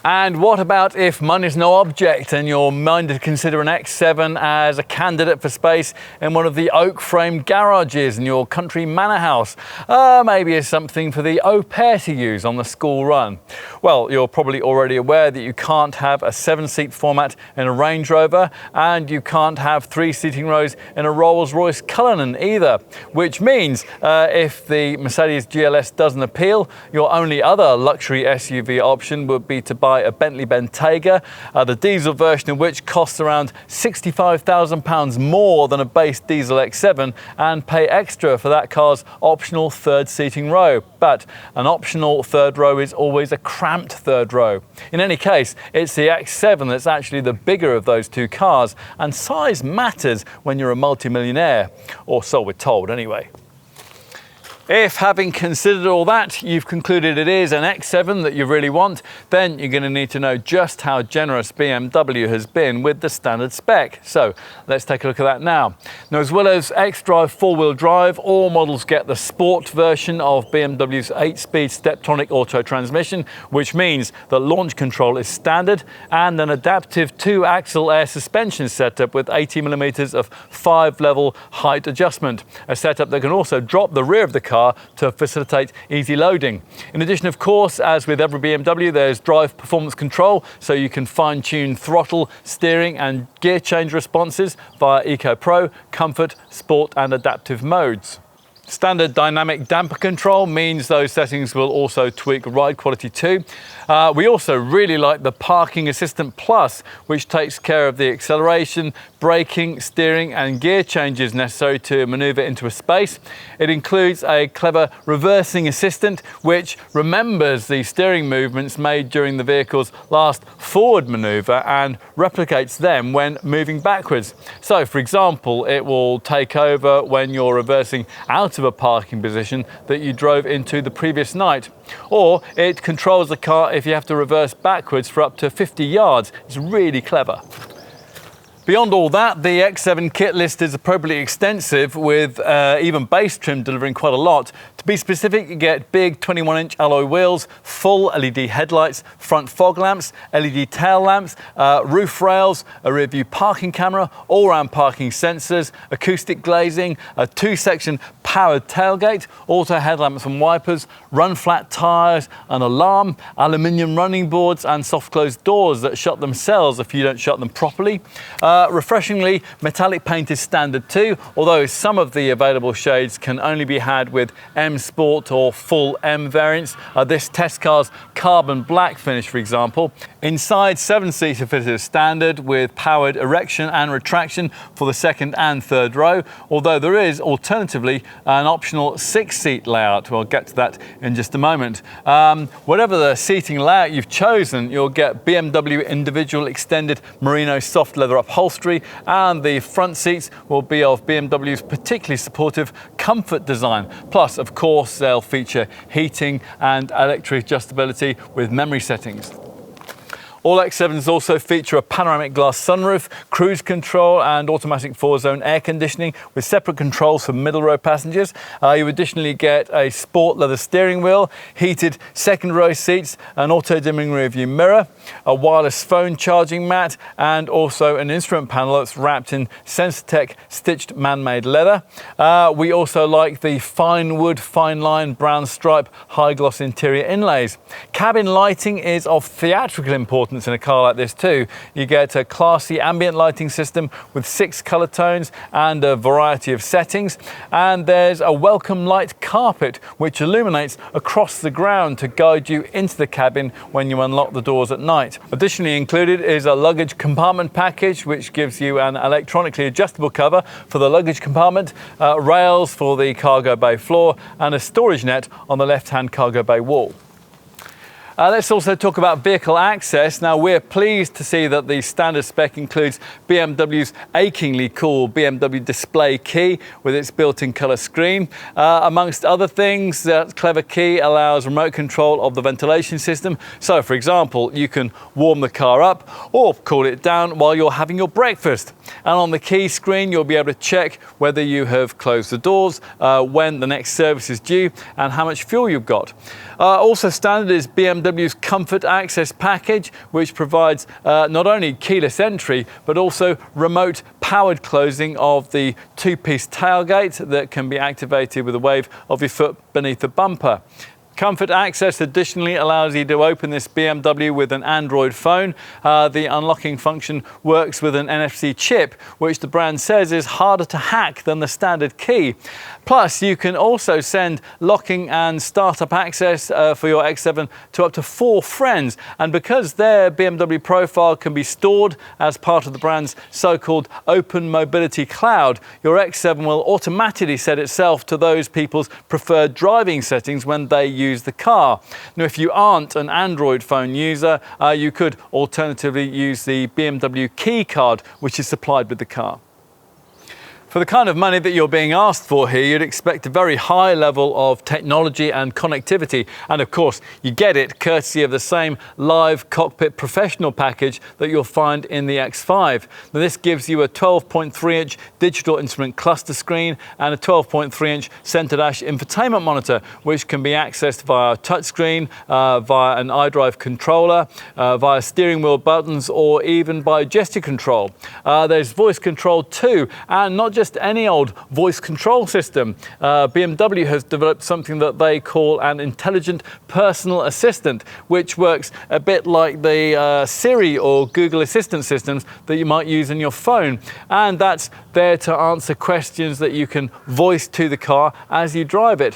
And what about if money's no object and you're minded to consider an X7 as a candidate for space in one of the oak-framed garages in your country manor house? Maybe it's something for the au pair to use on the school run. Well, you're probably already aware that you can't have a 7-seat format in a Range Rover, and you can't have 3 seating rows in a Rolls-Royce Cullinan either, which means if the Mercedes GLS doesn't appeal, your only other luxury SUV option would be to buy a Bentley Bentayga, the diesel version of which costs around £65,000 more than a base diesel X7, and pay extra for that car's optional third seating row. But an optional third row is always a cramped third row. In any case, it's the X7 that's actually the bigger of those two cars, and size matters when you're a multi-millionaire, or so we're told anyway. If, having considered all that, you've concluded it is an X7 that you really want, then you're going to need to know just how generous BMW has been with the standard spec. So let's take a look at that now. Now, as well as xDrive four-wheel drive, all models get the sport version of BMW's 8-speed Steptronic auto transmission, which means that launch control is standard, and an adaptive 2-axle air suspension setup with 80mm of 5-level height adjustment, a setup that can also drop the rear of the car to facilitate easy loading. In addition, of course, as with every BMW, there's drive performance control, so you can fine-tune throttle, steering and gear change responses via Eco Pro, Comfort, Sport and Adaptive modes. Standard dynamic damper control means those settings will also tweak ride quality too. We also really like the Parking Assistant Plus, which takes care of the acceleration, braking, steering and gear changes necessary to manoeuvre into a space. It includes a clever reversing assistant which remembers the steering movements made during the vehicle's last forward manoeuvre and replicates them when moving backwards. So, for example, it will take over when you're reversing out out of a parking position that you drove into the previous night. Or it controls the car if you have to reverse backwards for up to 50 yards. It's really clever. Beyond all that, the X7 kit list is appropriately extensive, with even base trim delivering quite a lot. To be specific, you get big 21-inch alloy wheels, full LED headlights, front fog lamps, LED tail lamps, roof rails, a rear view parking camera, all-round parking sensors, acoustic glazing, a 2-section powered tailgate, auto headlamps and wipers, run-flat tyres, an alarm, aluminium running boards and soft-closed doors that shut themselves if you don't shut them properly. Refreshingly, metallic paint is standard too, although some of the available shades can only be had with M Sport or full M variants. This test car's carbon black finish, for example. Inside, 7-seater fitted as standard with powered erection and retraction for the second and third row, although there is alternatively an optional 6-seat layout. We'll get to that in just a moment. Whatever the seating layout you've chosen, you'll get BMW individual extended merino soft leather upholstery, and the front seats will be of BMW's particularly supportive comfort design. Plus, of course, they'll feature heating and electric adjustability with memory settings. All X7s also feature a panoramic glass sunroof, cruise control and automatic 4-zone air conditioning with separate controls for middle row passengers. You additionally get a sport leather steering wheel, heated second row seats, an auto dimming rear view mirror, a wireless phone charging mat and also an instrument panel that's wrapped in Sensatec stitched man-made leather. We also like the fine wood, fine line, brown stripe, high gloss interior inlays. Cabin lighting is of theatrical importance in a car like this too. You get a classy ambient lighting system with 6 colour tones and a variety of settings, and there's a welcome light carpet which illuminates across the ground to guide you into the cabin when you unlock the doors at night. Additionally included is a luggage compartment package which gives you an electronically adjustable cover for the luggage compartment, rails for the cargo bay floor and a storage net on the left-hand cargo bay wall. Let's also talk about vehicle access. Now, we're pleased to see that the standard spec includes BMW's achingly cool BMW display key with its built-in colour screen. Amongst other things, that clever key allows remote control of the ventilation system. So, for example, you can warm the car up or cool it down while you're having your breakfast. And on the key screen, you'll be able to check whether you have closed the doors, when the next service is due, and how much fuel you've got. Also standard is BMW's Comfort Access package, which provides not only keyless entry, but also remote powered closing of the 2-piece tailgate that can be activated with a wave of your foot beneath the bumper. Comfort Access additionally allows you to open this BMW with an Android phone. The unlocking function works with an NFC chip, which the brand says is harder to hack than the standard key. Plus, you can also send locking and startup access for your X7 to up to 4 friends. And because their BMW profile can be stored as part of the brand's so-called open mobility cloud, your X7 will automatically set itself to those people's preferred driving settings when they use the car. Now, if you aren't an Android phone user, you could alternatively use the BMW key card, which is supplied with the car. For the kind of money that you're being asked for here, you'd expect a very high level of technology and connectivity. And of course, you get it courtesy of the same live cockpit professional package that you'll find in the X5. Now, this gives you a 12.3-inch digital instrument cluster screen and a 12.3-inch center dash infotainment monitor, which can be accessed via touchscreen, via an iDrive controller, via steering wheel buttons, or even by gesture control. There's voice control too, and not just any old voice control system. BMW has developed something that they call an intelligent personal assistant, which works a bit like the Siri or Google Assistant systems that you might use in your phone. And that's there to answer questions that you can voice to the car as you drive it.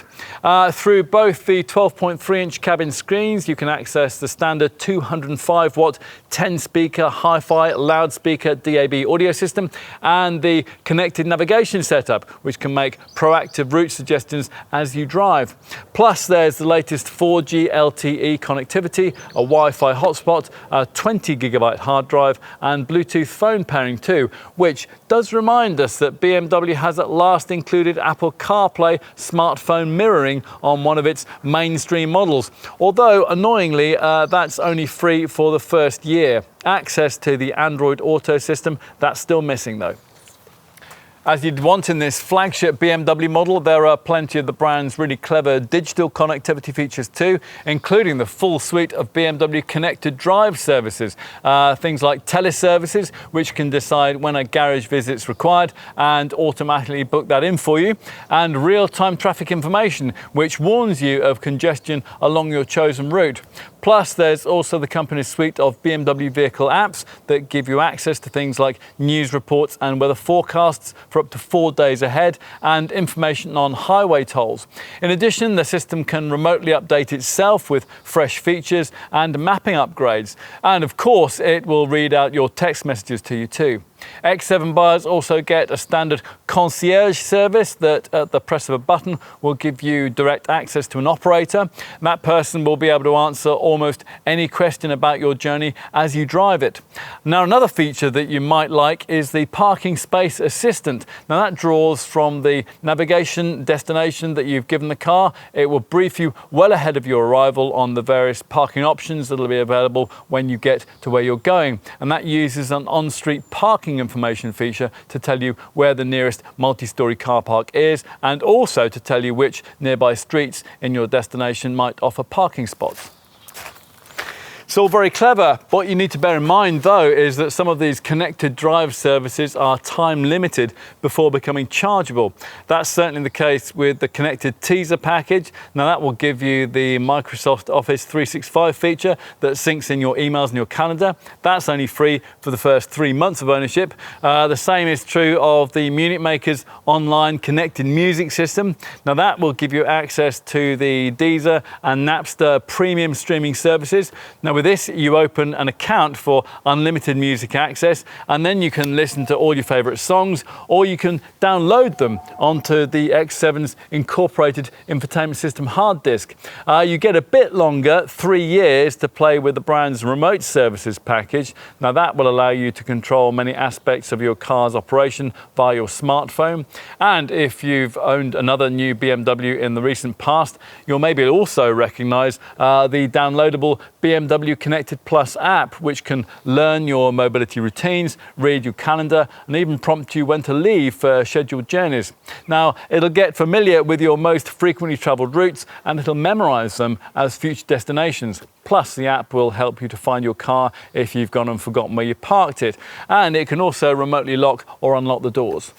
Through both the 12.3-inch cabin screens, you can access the standard 205-watt 10-speaker hi-fi loudspeaker DAB audio system and the connected navigation navigation setup, which can make proactive route suggestions as you drive. Plus, there's the latest 4G LTE connectivity, a Wi-Fi hotspot, a 20GB hard drive, and Bluetooth phone pairing too, which does remind us that BMW has at last included Apple CarPlay smartphone mirroring on one of its mainstream models. Although, annoyingly, that's only free for the first year. Access to the Android Auto system, that's still missing though. As you'd want in this flagship BMW model, there are plenty of the brand's really clever digital connectivity features too, including the full suite of BMW connected drive services. Things like teleservices, which can decide when a garage visit's required and automatically book that in for you, and real-time traffic information, which warns you of congestion along your chosen route. Plus, there's also the company's suite of BMW vehicle apps that give you access to things like news reports and weather forecasts for up to 4 days ahead, and information on highway tolls. In addition, the system can remotely update itself with fresh features and mapping upgrades. And of course, it will read out your text messages to you too. X7 buyers also get a standard concierge service that at the press of a button will give you direct access to an operator. And that person will be able to answer almost any question about your journey as you drive it. Now, another feature that you might like is the parking space assistant. Now, that draws from the navigation destination that you've given the car. It will brief you well ahead of your arrival on the various parking options that will be available when you get to where you're going. And that uses an on-street parking information feature to tell you where the nearest multi-storey car park is, and also to tell you which nearby streets in your destination might offer parking spots. It's all very clever. What you need to bear in mind though is that some of these connected drive services are time limited before becoming chargeable. That's certainly the case with the connected teaser package. Now, that will give you the Microsoft Office 365 feature that syncs in your emails and your calendar. That's only free for the first 3 months of ownership. The same is true of the Munich Maker's online connected music system. Now, that will give you access to the Deezer and Napster premium streaming services. Now, with this, you open an account for unlimited music access, and then you can listen to all your favourite songs, or you can download them onto the X7's incorporated infotainment system hard disk. You get a bit longer, 3 years, to play with the brand's remote services package. Now, that will allow you to control many aspects of your car's operation via your smartphone. And if you've owned another new BMW in the recent past, you'll maybe also recognise the downloadable BMW Connected Plus app, which can learn your mobility routines, read your calendar, and even prompt you when to leave for scheduled journeys. Now, it'll get familiar with your most frequently travelled routes, and it'll memorise them as future destinations. Plus, the app will help you to find your car if you've gone and forgotten where you parked it. And it can also remotely lock or unlock the doors.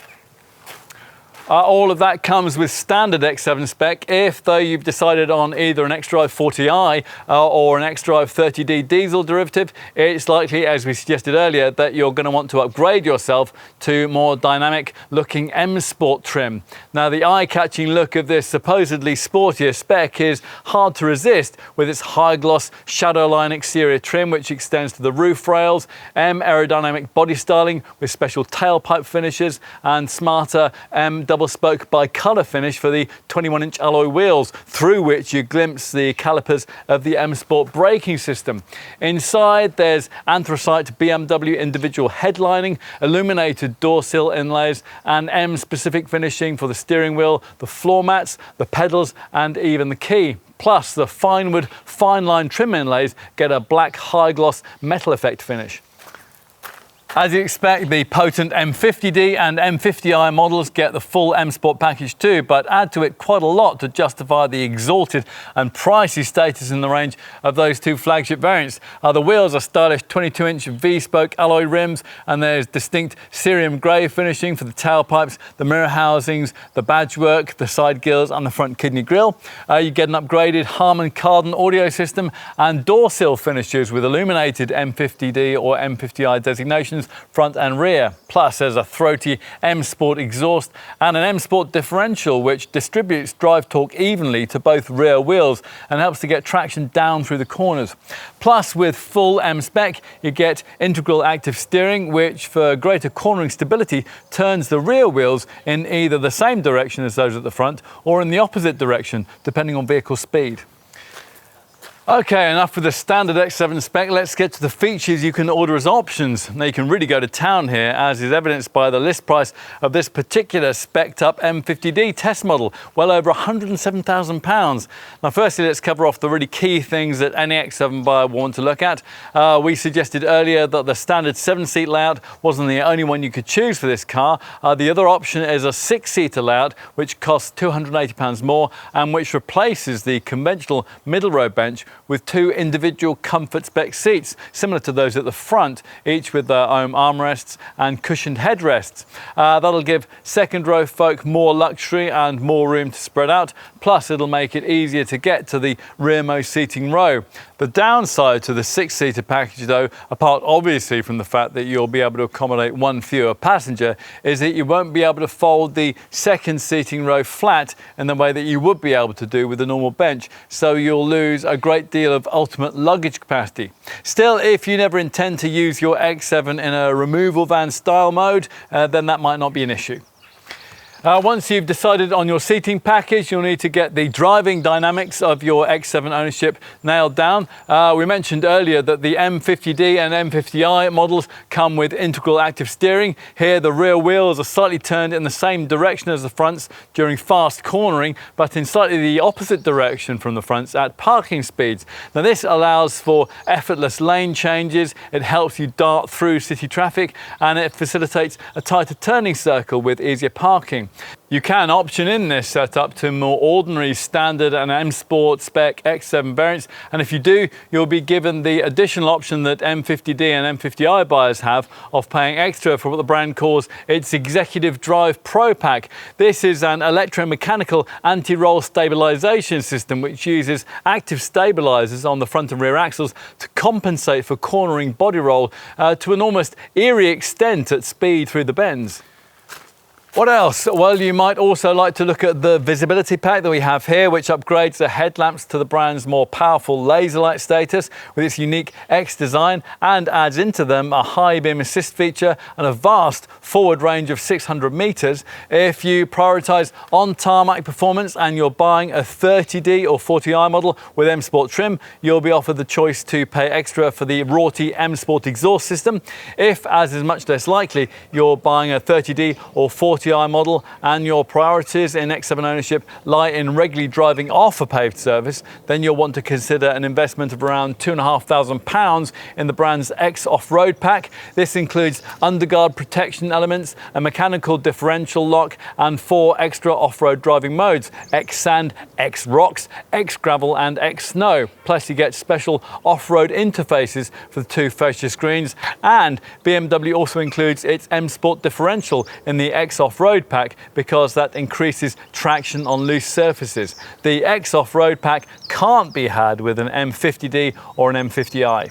All of that comes with standard X7 spec. If, though, you've decided on either an xDrive 40i or an xDrive 30D diesel derivative, it's likely, as we suggested earlier, that you're going to want to upgrade yourself to more dynamic looking M Sport trim. Now, the eye-catching look of this supposedly sportier spec is hard to resist with its high gloss shadow line exterior trim, which extends to the roof rails, M aerodynamic body styling with special tailpipe finishes, and smarter M double spoke bi-colour finish for the 21-inch alloy wheels, through which you glimpse the calipers of the M Sport braking system. Inside, there's anthracite BMW individual headlining, illuminated door sill inlays, and M-specific finishing for the steering wheel, the floor mats, the pedals, and even the key. Plus, the Finewood fine line trim inlays get a black high-gloss metal effect finish. As you expect, the potent M50D and M50i models get the full M Sport package too, but add to it quite a lot to justify the exalted and pricey status in the range of those two flagship variants. The wheels are stylish 22-inch V-spoke alloy rims, and there's distinct cerium grey finishing for the tailpipes, the mirror housings, the badge work, the side grills, and the front kidney grille. You get an upgraded Harman Kardon audio system and door sill finishes with illuminated M50D or M50i designations, front and rear. Plus, there's a throaty M Sport exhaust and an M Sport differential, which distributes drive torque evenly to both rear wheels and helps to get traction down through the corners. Plus, with full M spec, you get integral active steering, which for greater cornering stability turns the rear wheels in either the same direction as those at the front or in the opposite direction, depending on vehicle speed. Okay, enough with the standard X7 spec. Let's get to the features you can order as options. Now, you can really go to town here, as is evidenced by the list price of this particular spec'd up M50D test model, well over £107,000. Now, firstly, let's cover off the really key things that any X7 buyer will want to look at. We suggested earlier that the standard 7-seat layout wasn't the only one you could choose for this car. The other option is a 6-seater layout, which costs £280 more and which replaces the conventional middle row bench with 2 individual comfort spec seats, similar to those at the front, each with their own armrests and cushioned headrests. That'll give second row folk more luxury and more room to spread out, plus it'll make it easier to get to the rearmost seating row. The downside to the 6-seater package, though, apart obviously from the fact that you'll be able to accommodate one fewer passenger, is that you won't be able to fold the second seating row flat in the way that you would be able to do with a normal bench, so you'll lose a great deal of ultimate luggage capacity. Still, if you never intend to use your X7 in a removal van style mode, then that might not be an issue. Once you've decided on your seating package, you'll need to get the driving dynamics of your X7 ownership nailed down. We mentioned earlier that the M50D and M50i models come with integral active steering. Here, the rear wheels are slightly turned in the same direction as the fronts during fast cornering, but in slightly the opposite direction from the fronts at parking speeds. Now, this allows for effortless lane changes, it helps you dart through city traffic, and it facilitates a tighter turning circle with easier parking. You can option in this setup to more ordinary standard and M Sport spec X7 variants, and if you do, you'll be given the additional option that M50D and M50i buyers have of paying extra for what the brand calls its Executive Drive Pro Pack. This is an electromechanical anti-roll stabilisation system which uses active stabilisers on the front and rear axles to compensate for cornering body roll to an almost eerie extent at speed through the bends. What else? Well, you might also like to look at the visibility pack that we have here, which upgrades the headlamps to the brand's more powerful laser light status with its unique X design and adds into them a high beam assist feature and a vast forward range of 600 meters. If you prioritize on tarmac performance and you're buying a 30D or 40i model with M Sport trim, you'll be offered the choice to pay extra for the Rorty M Sport exhaust system. If, as is much less likely, you're buying a 30D or 40i model and your priorities in X7 ownership lie in regularly driving off a paved surface, then you'll want to consider an investment of around £2,500 in the brand's X off-road pack. This includes underguard protection elements, a mechanical differential lock and 4 extra off-road driving modes: X Sand, X Rocks, X Gravel and X Snow. Plus you get special off-road interfaces for the 2 fascia screens, and BMW also includes its M Sport differential in the X off-road pack because that increases traction on loose surfaces. The X off-road pack can't be had with an M50D or an M50i.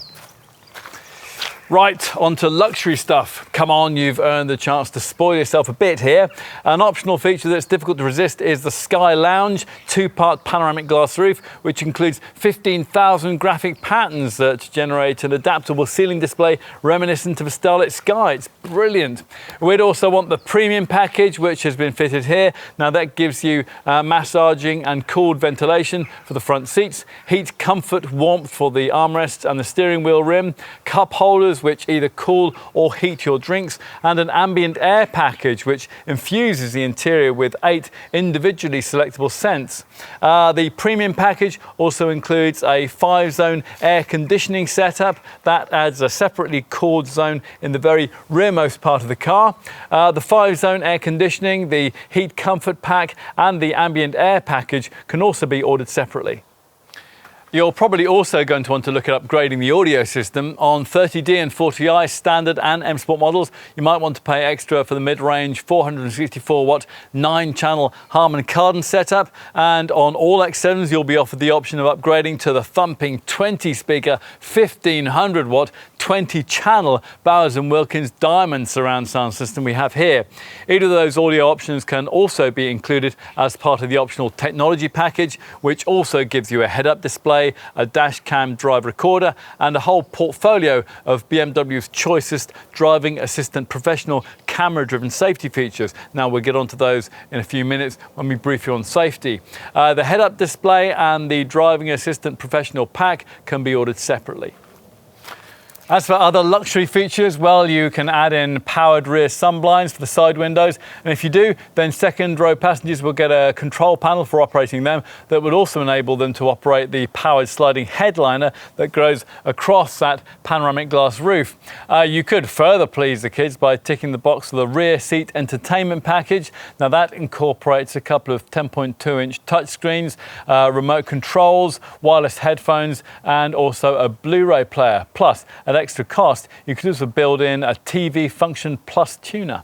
Right, on to luxury stuff. Come on, you've earned the chance to spoil yourself a bit here. An optional feature that's difficult to resist is the Sky Lounge 2-part panoramic glass roof, which includes 15,000 graphic patterns that generate an adaptable ceiling display reminiscent of a starlit sky. It's brilliant. We'd also want the premium package, which has been fitted here. Now that gives you massaging and cooled ventilation for the front seats, heat, comfort, warmth for the armrests and the steering wheel rim, cup holders which either cool or heat your drinks, and an ambient air package which infuses the interior with 8 individually selectable scents. The premium package also includes a 5-zone air conditioning setup that adds a separately cooled zone in the very rearmost part of the car. The 5-zone air conditioning, the heat comfort pack and the ambient air package can also be ordered separately. You're probably also going to want to look at upgrading the audio system. On 30D and 40i standard and M Sport models, you might want to pay extra for the mid-range 464-watt 9-channel Harman Kardon setup, and on all X7s you'll be offered the option of upgrading to the thumping 20-speaker 1500-watt 20-channel Bowers & Wilkins Diamond surround sound system we have here. Either of those audio options can also be included as part of the optional technology package, which also gives you a head-up display, a dash cam drive recorder, and a whole portfolio of BMW's choicest driving assistant professional camera-driven safety features. Now, we'll get onto those in a few minutes when we brief you on safety. The head-up display and the driving assistant professional pack can be ordered separately. As for other luxury features, well, you can add in powered rear sunblinds for the side windows, and if you do, then second row passengers will get a control panel for operating them that would also enable them to operate the powered sliding headliner that goes across that panoramic glass roof. You could further please the kids by ticking the box for the rear seat entertainment package. Now, that incorporates a couple of 10.2-inch touchscreens, remote controls, wireless headphones, and also a Blu-ray player. Plus, at extra cost, you could also build in a TV Function Plus tuner.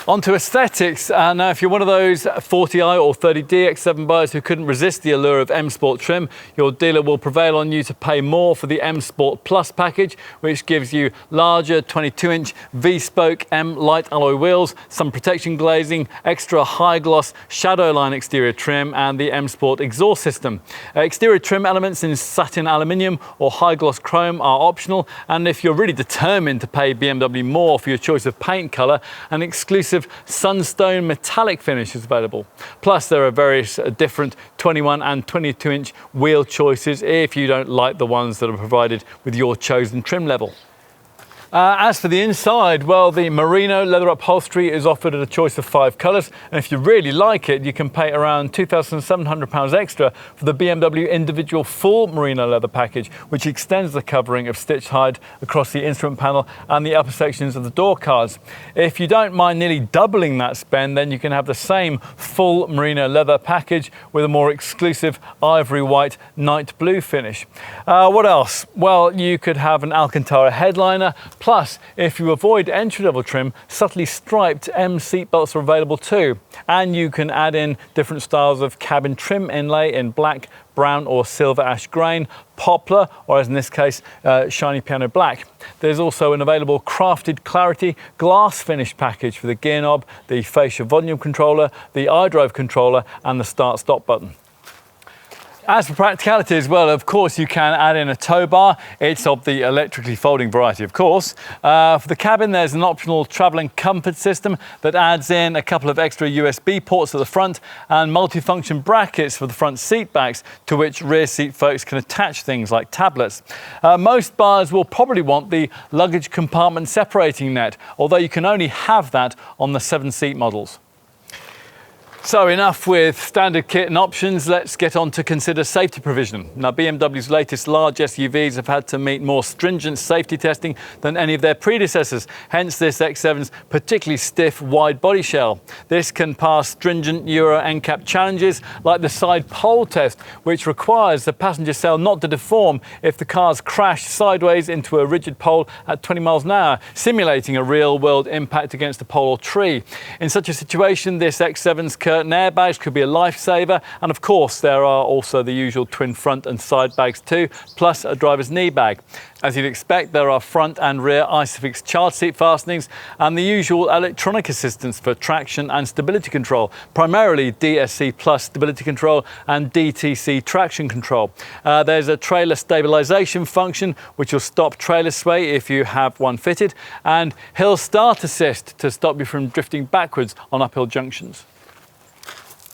On to aesthetics. Now, if you're one of those 40i or 30D X7 buyers who couldn't resist the allure of M Sport trim, your dealer will prevail on you to pay more for the M Sport Plus package, which gives you larger 22-inch V-spoke M light alloy wheels, some protection glazing, extra high-gloss shadow line exterior trim, and the M Sport exhaust system. Exterior trim elements in satin aluminium or high-gloss chrome are optional, and if you're really determined to pay BMW more for your choice of paint colour, an exclusive sunstone metallic finish is available. Plus, there are various different 21 and 22-inch wheel choices if you don't like the ones that are provided with your chosen trim level. As for the inside, well, the merino leather upholstery is offered at a choice of 5 colours, and if you really like it, you can pay around £2,700 extra for the BMW individual full merino leather package, which extends the covering of stitched hide across the instrument panel and the upper sections of the door cards. If you don't mind nearly doubling that spend, then you can have the same full merino leather package with a more exclusive ivory white night blue finish. What else? Well, you could have an Alcantara headliner. Plus, if you avoid entry-level trim, subtly striped M seatbelts are available too. And you can add in different styles of cabin trim inlay in black, brown or silver ash grain, poplar, or as in this case, shiny piano black. There's also an available crafted clarity glass finish package for the gear knob, the fascia volume controller, the iDrive controller, and the start-stop button. As for practicalities, well, of course, you can add in a tow bar. It's of the electrically folding variety, of course. For the cabin, there's an optional travelling comfort system that adds in a couple of extra USB ports at the front and multifunction brackets for the front seat backs, to which rear seat folks can attach things like tablets. Most buyers will probably want the luggage compartment separating net, although you can only have that on the 7-seat models. So enough with standard kit and options, let's get on to consider safety provision. Now, BMW's latest large SUVs have had to meet more stringent safety testing than any of their predecessors, hence this X7's particularly stiff wide body shell. This can pass stringent Euro NCAP challenges like the side pole test, which requires the passenger cell not to deform if the cars crash sideways into a rigid pole at 20 miles an hour, simulating a real-world impact against a pole or tree. In such a situation, this X7's curtain airbags could be a lifesaver, and of course there are also the usual twin front and side bags too, plus a driver's knee bag. As you'd expect, there are front and rear ISOFIX child seat fastenings and the usual electronic assistance for traction and stability control, primarily DSC Plus stability control and DTC traction control. There's a trailer stabilisation function which will stop trailer sway if you have one fitted, and hill start assist to stop you from drifting backwards on uphill junctions.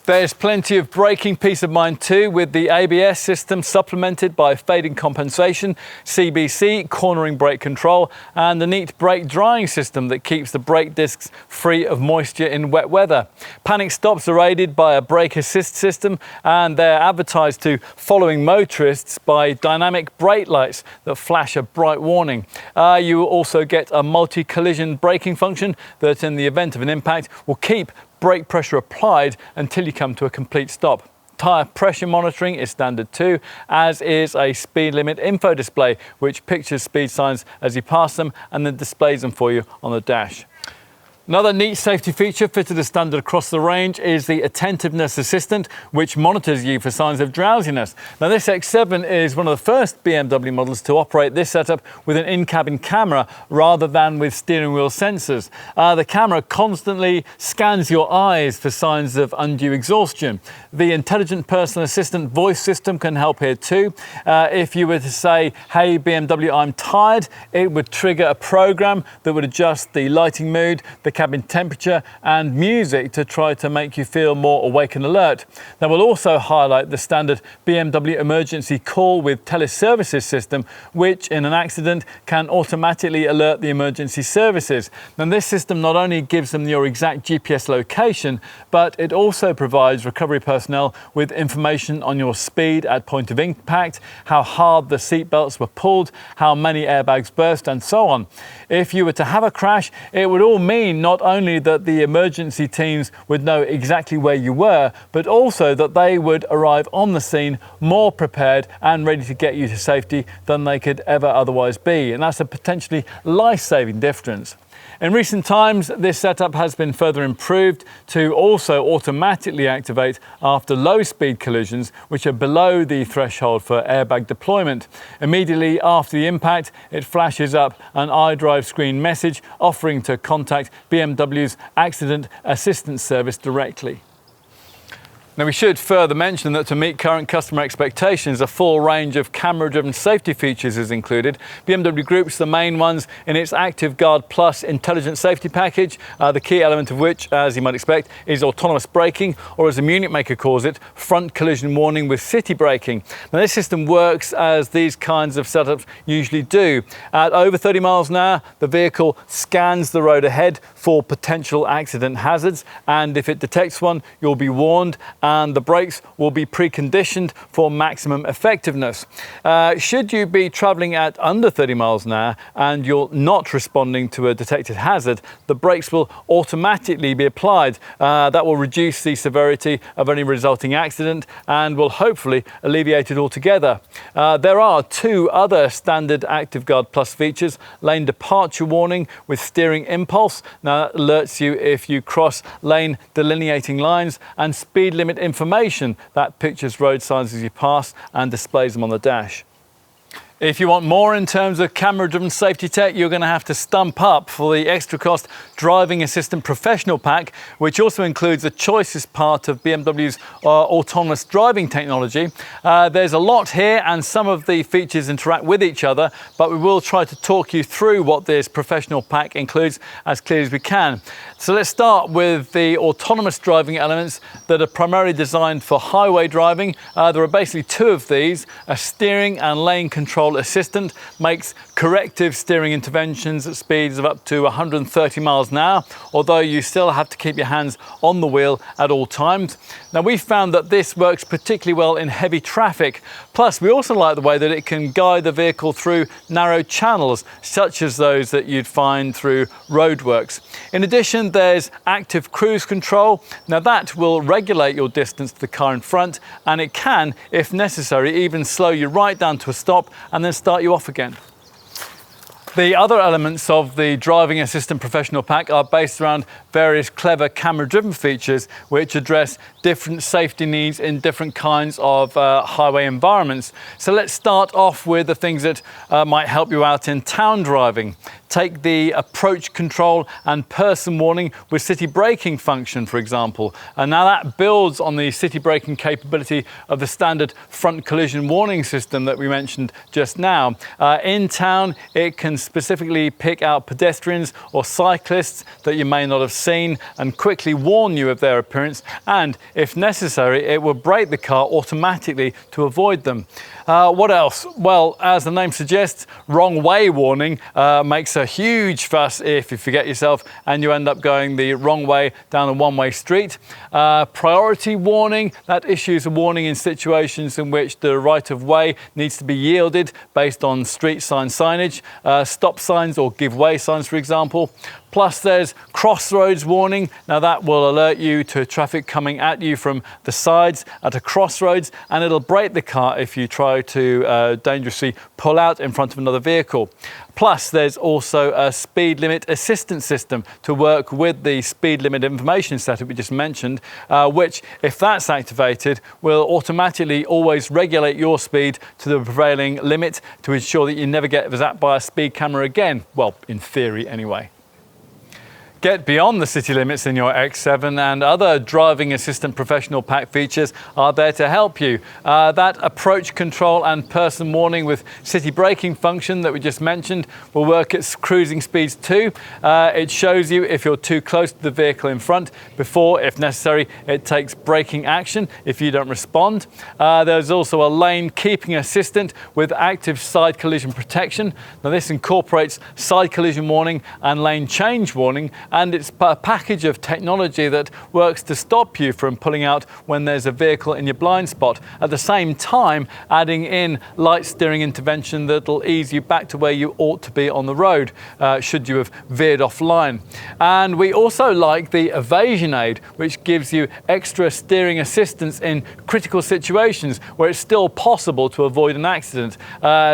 There's plenty of braking peace of mind too, with the ABS system supplemented by fading compensation, CBC cornering brake control, and the neat brake drying system that keeps the brake discs free of moisture in wet weather. Panic stops are aided by a brake assist system, and they're advertised to following motorists by dynamic brake lights that flash a bright warning. You will also get a multi-collision braking function that, in the event of an impact, will keep brake pressure applied until you come to a complete stop. Tyre pressure monitoring is standard too, as is a speed limit info display, which pictures speed signs as you pass them and then displays them for you on the dash. Another neat safety feature fitted as standard across the range is the Attentiveness Assistant, which monitors you for signs of drowsiness. Now, this X7 is one of the first BMW models to operate this setup with an in-cabin camera rather than with steering wheel sensors. The camera constantly scans your eyes for signs of undue exhaustion. The Intelligent Personal Assistant voice system can help here too. If you were to say, "Hey BMW, I'm tired," it would trigger a program that would adjust the lighting mood, the cabin temperature and music to try to make you feel more awake and alert. Now, we'll also highlight the standard BMW emergency call with teleservices system, which in an accident can automatically alert the emergency services. Now, this system not only gives them your exact GPS location, but it also provides recovery personnel with information on your speed at point of impact, how hard the seat belts were pulled, how many airbags burst, and so on. If you were to have a crash, it would all mean not only that the emergency teams would know exactly where you were, but also that they would arrive on the scene more prepared and ready to get you to safety than they could ever otherwise be. And that's a potentially life-saving difference. In recent times, this setup has been further improved to also automatically activate after low-speed collisions, which are below the threshold for airbag deployment. Immediately after the impact, it flashes up an iDrive screen message offering to contact BMW's Accident Assistance Service directly. Now, we should further mention that to meet current customer expectations, a full range of camera-driven safety features is included. BMW groups the main ones in its Active Guard Plus intelligent safety package, the key element of which, as you might expect, is autonomous braking, or as the Munich maker calls it, front collision warning with city braking. Now, this system works as these kinds of setups usually do. At over 30 miles an hour, the vehicle scans the road ahead for potential accident hazards, and if it detects one, you'll be warned, and the brakes will be preconditioned for maximum effectiveness. Should you be travelling at under 30 miles an hour and you're not responding to a detected hazard, the brakes will automatically be applied. That will reduce the severity of any resulting accident and will hopefully alleviate it altogether. There are two other standard Active Guard Plus features: lane departure warning with steering impulse. Now, that alerts you if you cross lane delineating lines, and speed limit information that pictures road signs as you pass and displays them on the dash. If you want more in terms of camera-driven safety tech, you're going to have to stump up for the extra cost Driving Assistant Professional Pack, which also includes the choicest part of BMW's autonomous driving technology. There's a lot here and some of the features interact with each other, but we will try to talk you through what this professional pack includes as clearly as we can. So let's start with the autonomous driving elements that are primarily designed for highway driving. There are basically two of these: a steering and lane control assistant, makes corrective steering interventions at speeds of up to 130 miles an hour, although you still have to keep your hands on the wheel at all times. Now, we found that this works particularly well in heavy traffic. Plus, we also like the way that it can guide the vehicle through narrow channels, such as those that you'd find through roadworks. In addition, there's active cruise control. Now, that will regulate your distance to the car in front, and it can, if necessary, even slow you right down to a stop and then start you off again. The other elements of the Driving Assistant Professional Pack are based around various clever camera-driven features which address different safety needs in different kinds of highway environments. So let's start off with the things that might help you out in town driving. Take the approach control and person warning with city braking function, for example. And now that builds on the city braking capability of the standard front collision warning system that we mentioned just now. In town, it can specifically pick out pedestrians or cyclists that you may not have seen and quickly warn you of their appearance, and if necessary, it will brake the car automatically to avoid them. What else? Well, as the name suggests, wrong way warning makes makes a huge fuss if you forget yourself and you end up going the wrong way down a one-way street. Priority warning, that issues a warning in situations in which the right-of-way needs to be yielded based on street sign signage, stop signs or give way signs, for example. Plus there's crossroads warning. Now that will alert you to traffic coming at you from the sides at a crossroads, and it'll brake the car if you try to dangerously pull out in front of another vehicle. Plus there's also a speed limit assistance system to work with the speed limit information setup we just mentioned, which, if that's activated, will automatically always regulate your speed to the prevailing limit to ensure that you never get zapped by a speed camera again. Well, in theory anyway. Get beyond the city limits in your X7, and other driving assistant professional pack features are there to help you. That approach control and person warning with city braking function that we just mentioned will work at cruising speeds too. It shows you if you're too close to the vehicle in front before, if necessary, it takes braking action if you don't respond. There's also a lane keeping assistant with active side collision protection. Now this incorporates side collision warning and lane change warning, and it's a package of technology that works to stop you from pulling out when there's a vehicle in your blind spot, at the same time adding in light steering intervention that'll ease you back to where you ought to be on the road should you have veered offline. And we also like the evasion aid, which gives you extra steering assistance in critical situations where it's still possible to avoid an accident.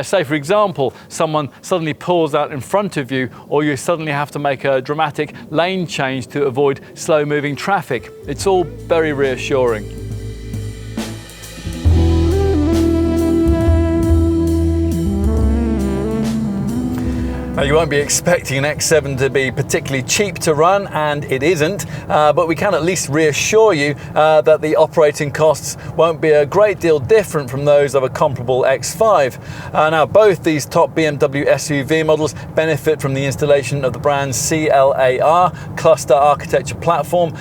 Say for example, someone suddenly pulls out in front of you, or you suddenly have to make a dramatic lane change to avoid slow-moving traffic. It's all very reassuring. Now, you won't be expecting an X7 to be particularly cheap to run, and it isn't, but we can at least reassure you that the operating costs won't be a great deal different from those of a comparable X5. Now, both these top BMW SUV models benefit from the installation of the brand's CLAR cluster architecture platform,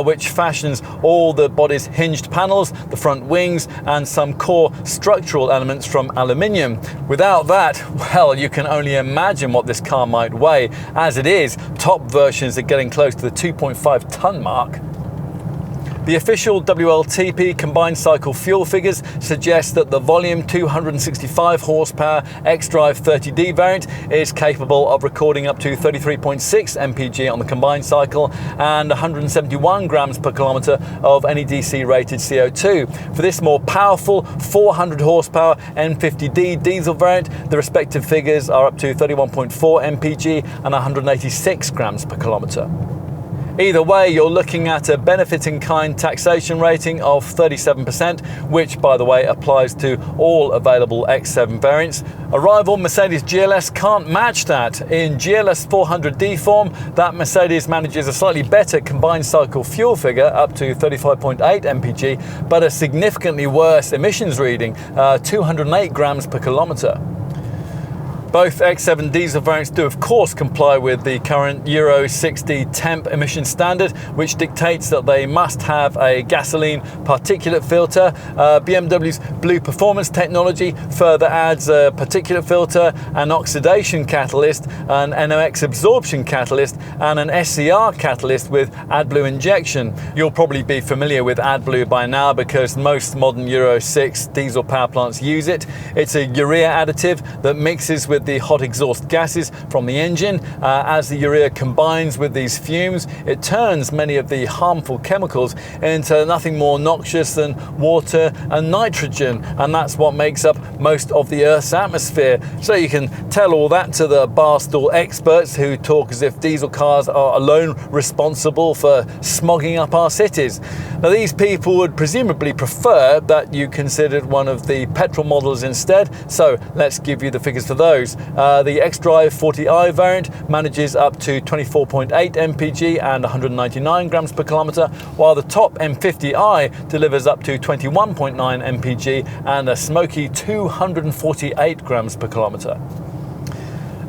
which fashions all the body's hinged panels, the front wings, and some core structural elements from aluminium. Without that, well, you can only imagine what this car might weigh. As it is, top versions are getting close to the 2.5 ton mark. The official WLTP combined cycle fuel figures suggest that the volume 265 horsepower xDrive 30D variant is capable of recording up to 33.6 mpg on the combined cycle and 171 grams per kilometre of NEDC rated CO2. For this more powerful 400 horsepower N50D diesel variant, the respective figures are up to 31.4 mpg and 186 grams per kilometre. Either way, you're looking at a benefit-in-kind taxation rating of 37%, which, by the way, applies to all available X7 variants. A rival Mercedes GLS can't match that. In GLS 400D form, that Mercedes manages a slightly better combined cycle fuel figure, up to 35.8 mpg, but a significantly worse emissions reading, 208 grams per kilometre. Both X7 diesel variants do of course comply with the current Euro 60 temp emission standard, which dictates that they must have a gasoline particulate filter. BMW's Blue Performance technology further adds a particulate filter, an oxidation catalyst, an NOx absorption catalyst, and an SCR catalyst with AdBlue injection. You'll probably be familiar with AdBlue by now because most modern Euro 6 diesel power plants use it. It's a urea additive that mixes with the hot exhaust gases from the engine. As the urea combines with these fumes, it turns many of the harmful chemicals into nothing more noxious than water and nitrogen, and that's what makes up most of the Earth's atmosphere. So you can tell all that to the barstool experts who talk as if diesel cars are alone responsible for smogging up our cities. Now, these people would presumably prefer that you considered one of the petrol models instead, so let's give you the figures for those. The xDrive 40i variant manages up to 24.8 mpg and 199 grams per kilometre, while the top M50i delivers up to 21.9 mpg and a smoky 248 grams per kilometre.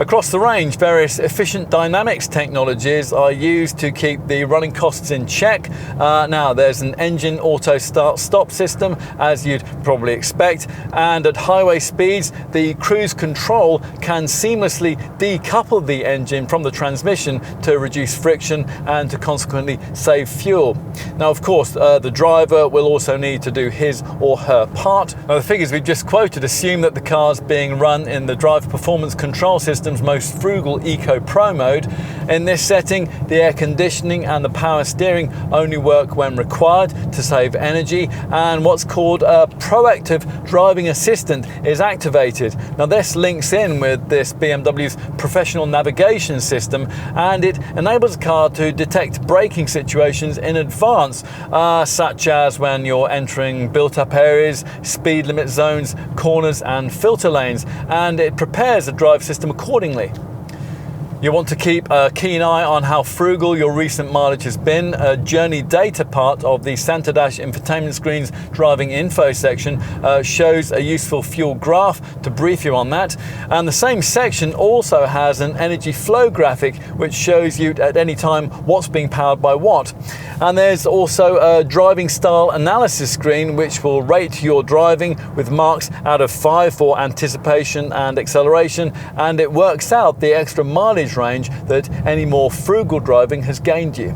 Across the range, various efficient dynamics technologies are used to keep the running costs in check. Now, there's an engine auto start-stop system, as you'd probably expect, and at highway speeds, the cruise control can seamlessly decouple the engine from the transmission to reduce friction and to consequently save fuel. Now, of course, the driver will also need to do his or her part. Now, the figures we've just quoted assume that the car's being run in the drive performance control system's most frugal Eco Pro mode. In this setting, the air conditioning and the power steering only work when required to save energy, and what's called a proactive driving assistant is activated. Now, this links in with this BMW's professional navigation system, and it enables the car to detect braking situations in advance, such as when you're entering built-up areas, speed limit zones, corners and filter lanes, and it prepares the drive system accordingly. You want to keep a keen eye on how frugal your recent mileage has been. A journey data part of the Center Dash infotainment screen's driving info section shows a useful fuel graph to brief you on that. And the same section also has an energy flow graphic which shows you at any time what's being powered by what. And there's also a driving style analysis screen which will rate your driving with marks out of 5 for anticipation and acceleration, and it works out the extra mileage range that any more frugal driving has gained you.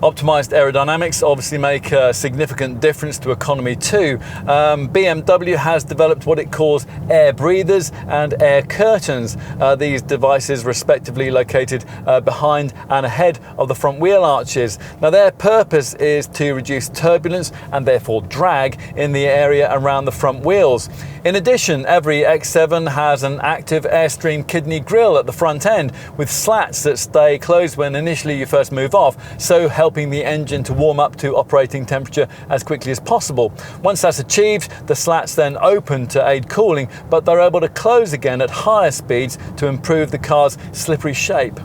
Optimized aerodynamics obviously make a significant difference to economy too. BMW has developed what it calls air breathers and air curtains. These devices respectively located behind and ahead of the front wheel arches. Now, their purpose is to reduce turbulence and therefore drag in the area around the front wheels. In addition, every X7 has an active Airstream kidney grille at the front end with slats that stay closed when initially you first move off, so helping the engine to warm up to operating temperature as quickly as possible. Once that's achieved, the slats then open to aid cooling, but they're able to close again at higher speeds to improve the car's slippery shape.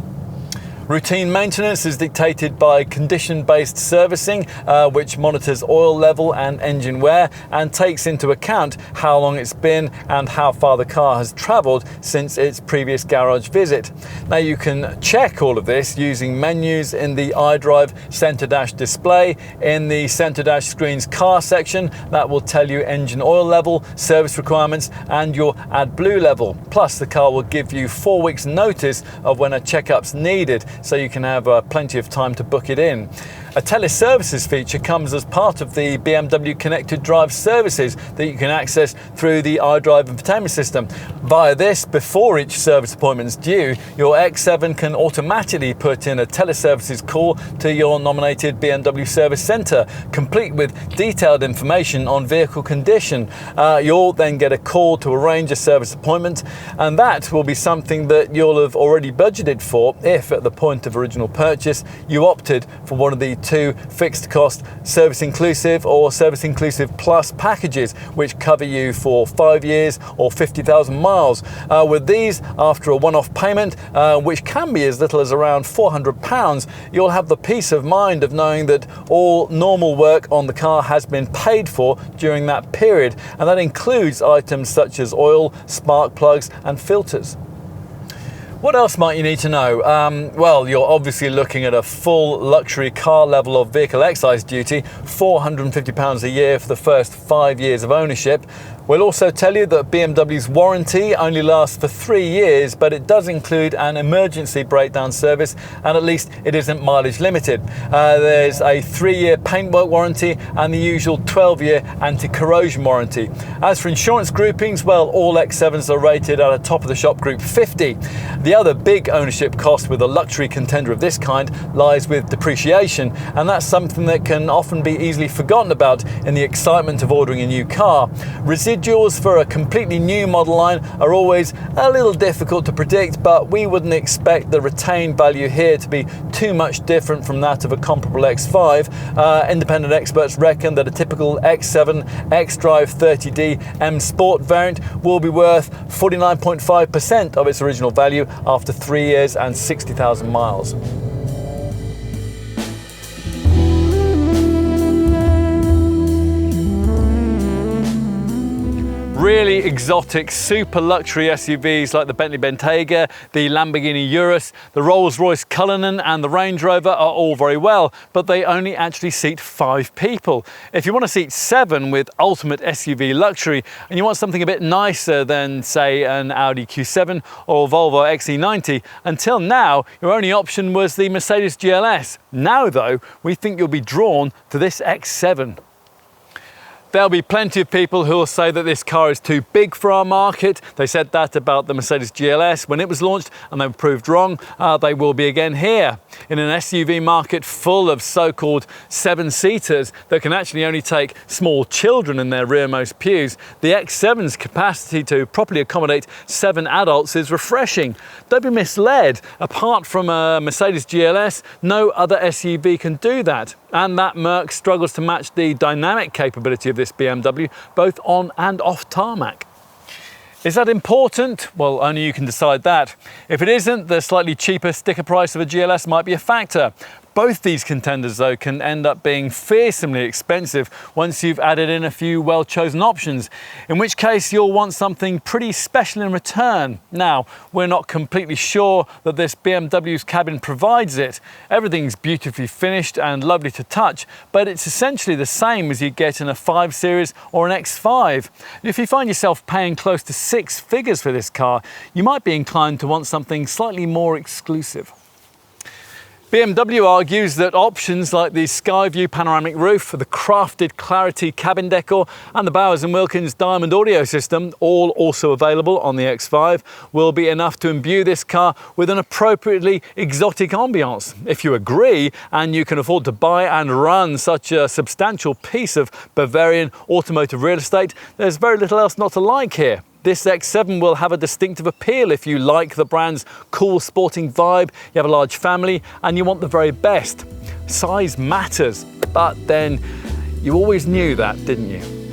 Routine maintenance is dictated by condition-based servicing, which monitors oil level and engine wear and takes into account how long it's been and how far the car has travelled since its previous garage visit. Now, you can check all of this using menus in the iDrive Center Dash display. In the Center Dash screen's car section, that will tell you engine oil level, service requirements and your AdBlue level. Plus, the car will give you 4 weeks notice of when a checkup's needed, so you can have plenty of time to book it in. A teleservices feature comes as part of the BMW Connected Drive services that you can access through the iDrive infotainment system. Via this, before each service appointment is due, your X7 can automatically put in a teleservices call to your nominated BMW service centre, complete with detailed information on vehicle condition. You'll then get a call to arrange a service appointment, and that will be something that you'll have already budgeted for if at the point of original purchase you opted for one of the 2 fixed cost service inclusive or service inclusive plus packages, which cover you for 5 years or 50,000 miles. With these, after a one-off payment, which can be as little as around £400, you'll have the peace of mind of knowing that all normal work on the car has been paid for during that period, and that includes items such as oil, spark plugs and filters. What else might you need to know? Well, you're obviously looking at a full luxury car level of vehicle excise duty, £450 a year for the first 5 years of ownership. We'll also tell you that BMW's warranty only lasts for 3 years, but it does include an emergency breakdown service, and at least it isn't mileage limited. There's a 3-year paintwork warranty and the usual 12-year anti-corrosion warranty. As for insurance groupings, well, all X7s are rated at a top-of-the-shop group 50. The other big ownership cost with a luxury contender of this kind lies with depreciation, and that's something that can often be easily forgotten about in the excitement of ordering a new car. Residuals for a completely new model line are always a little difficult to predict, but we wouldn't expect the retained value here to be too much different from that of a comparable X5. Independent experts reckon that a typical X7 xDrive 30D M Sport variant will be worth 49.5% of its original value after 3 years and 60,000 miles. Really exotic, super luxury SUVs like the Bentley Bentayga, the Lamborghini Urus, the Rolls-Royce Cullinan and the Range Rover are all very well, but they only actually seat 5 people. If you want to seat 7 with ultimate SUV luxury and you want something a bit nicer than, say, an Audi Q7 or Volvo XC90, until now your only option was the Mercedes GLS. Now though, we think you'll be drawn to this X7. There'll be plenty of people who will say that this car is too big for our market. They said that about the Mercedes GLS when it was launched and they were proved wrong. They will be again here. In an SUV market full of so-called 7-seaters that can actually only take small children in their rearmost pews, the X7's capacity to properly accommodate 7 adults is refreshing. Don't be misled. Apart from a Mercedes GLS, no other SUV can do that. And that Merc struggles to match the dynamic capability of this BMW, both on and off tarmac. Is that important? Well, only you can decide that. If it isn't, the slightly cheaper sticker price of a GLS might be a factor. Both these contenders, though, can end up being fearsomely expensive once you've added in a few well-chosen options, in which case you'll want something pretty special in return. Now, we're not completely sure that this BMW's cabin provides it. Everything's beautifully finished and lovely to touch, but it's essentially the same as you get in a 5 Series or an X5. If you find yourself paying close to 6 figures for this car, you might be inclined to want something slightly more exclusive. BMW argues that options like the Skyview panoramic roof, the crafted Clarity cabin decor and the Bowers & Wilkins Diamond audio system, all also available on the X5, will be enough to imbue this car with an appropriately exotic ambiance. If you agree and you can afford to buy and run such a substantial piece of Bavarian automotive real estate, there's very little else not to like here. This X7 will have a distinctive appeal if you like the brand's cool sporting vibe, you have a large family and you want the very best. Size matters, but then you always knew that, didn't you?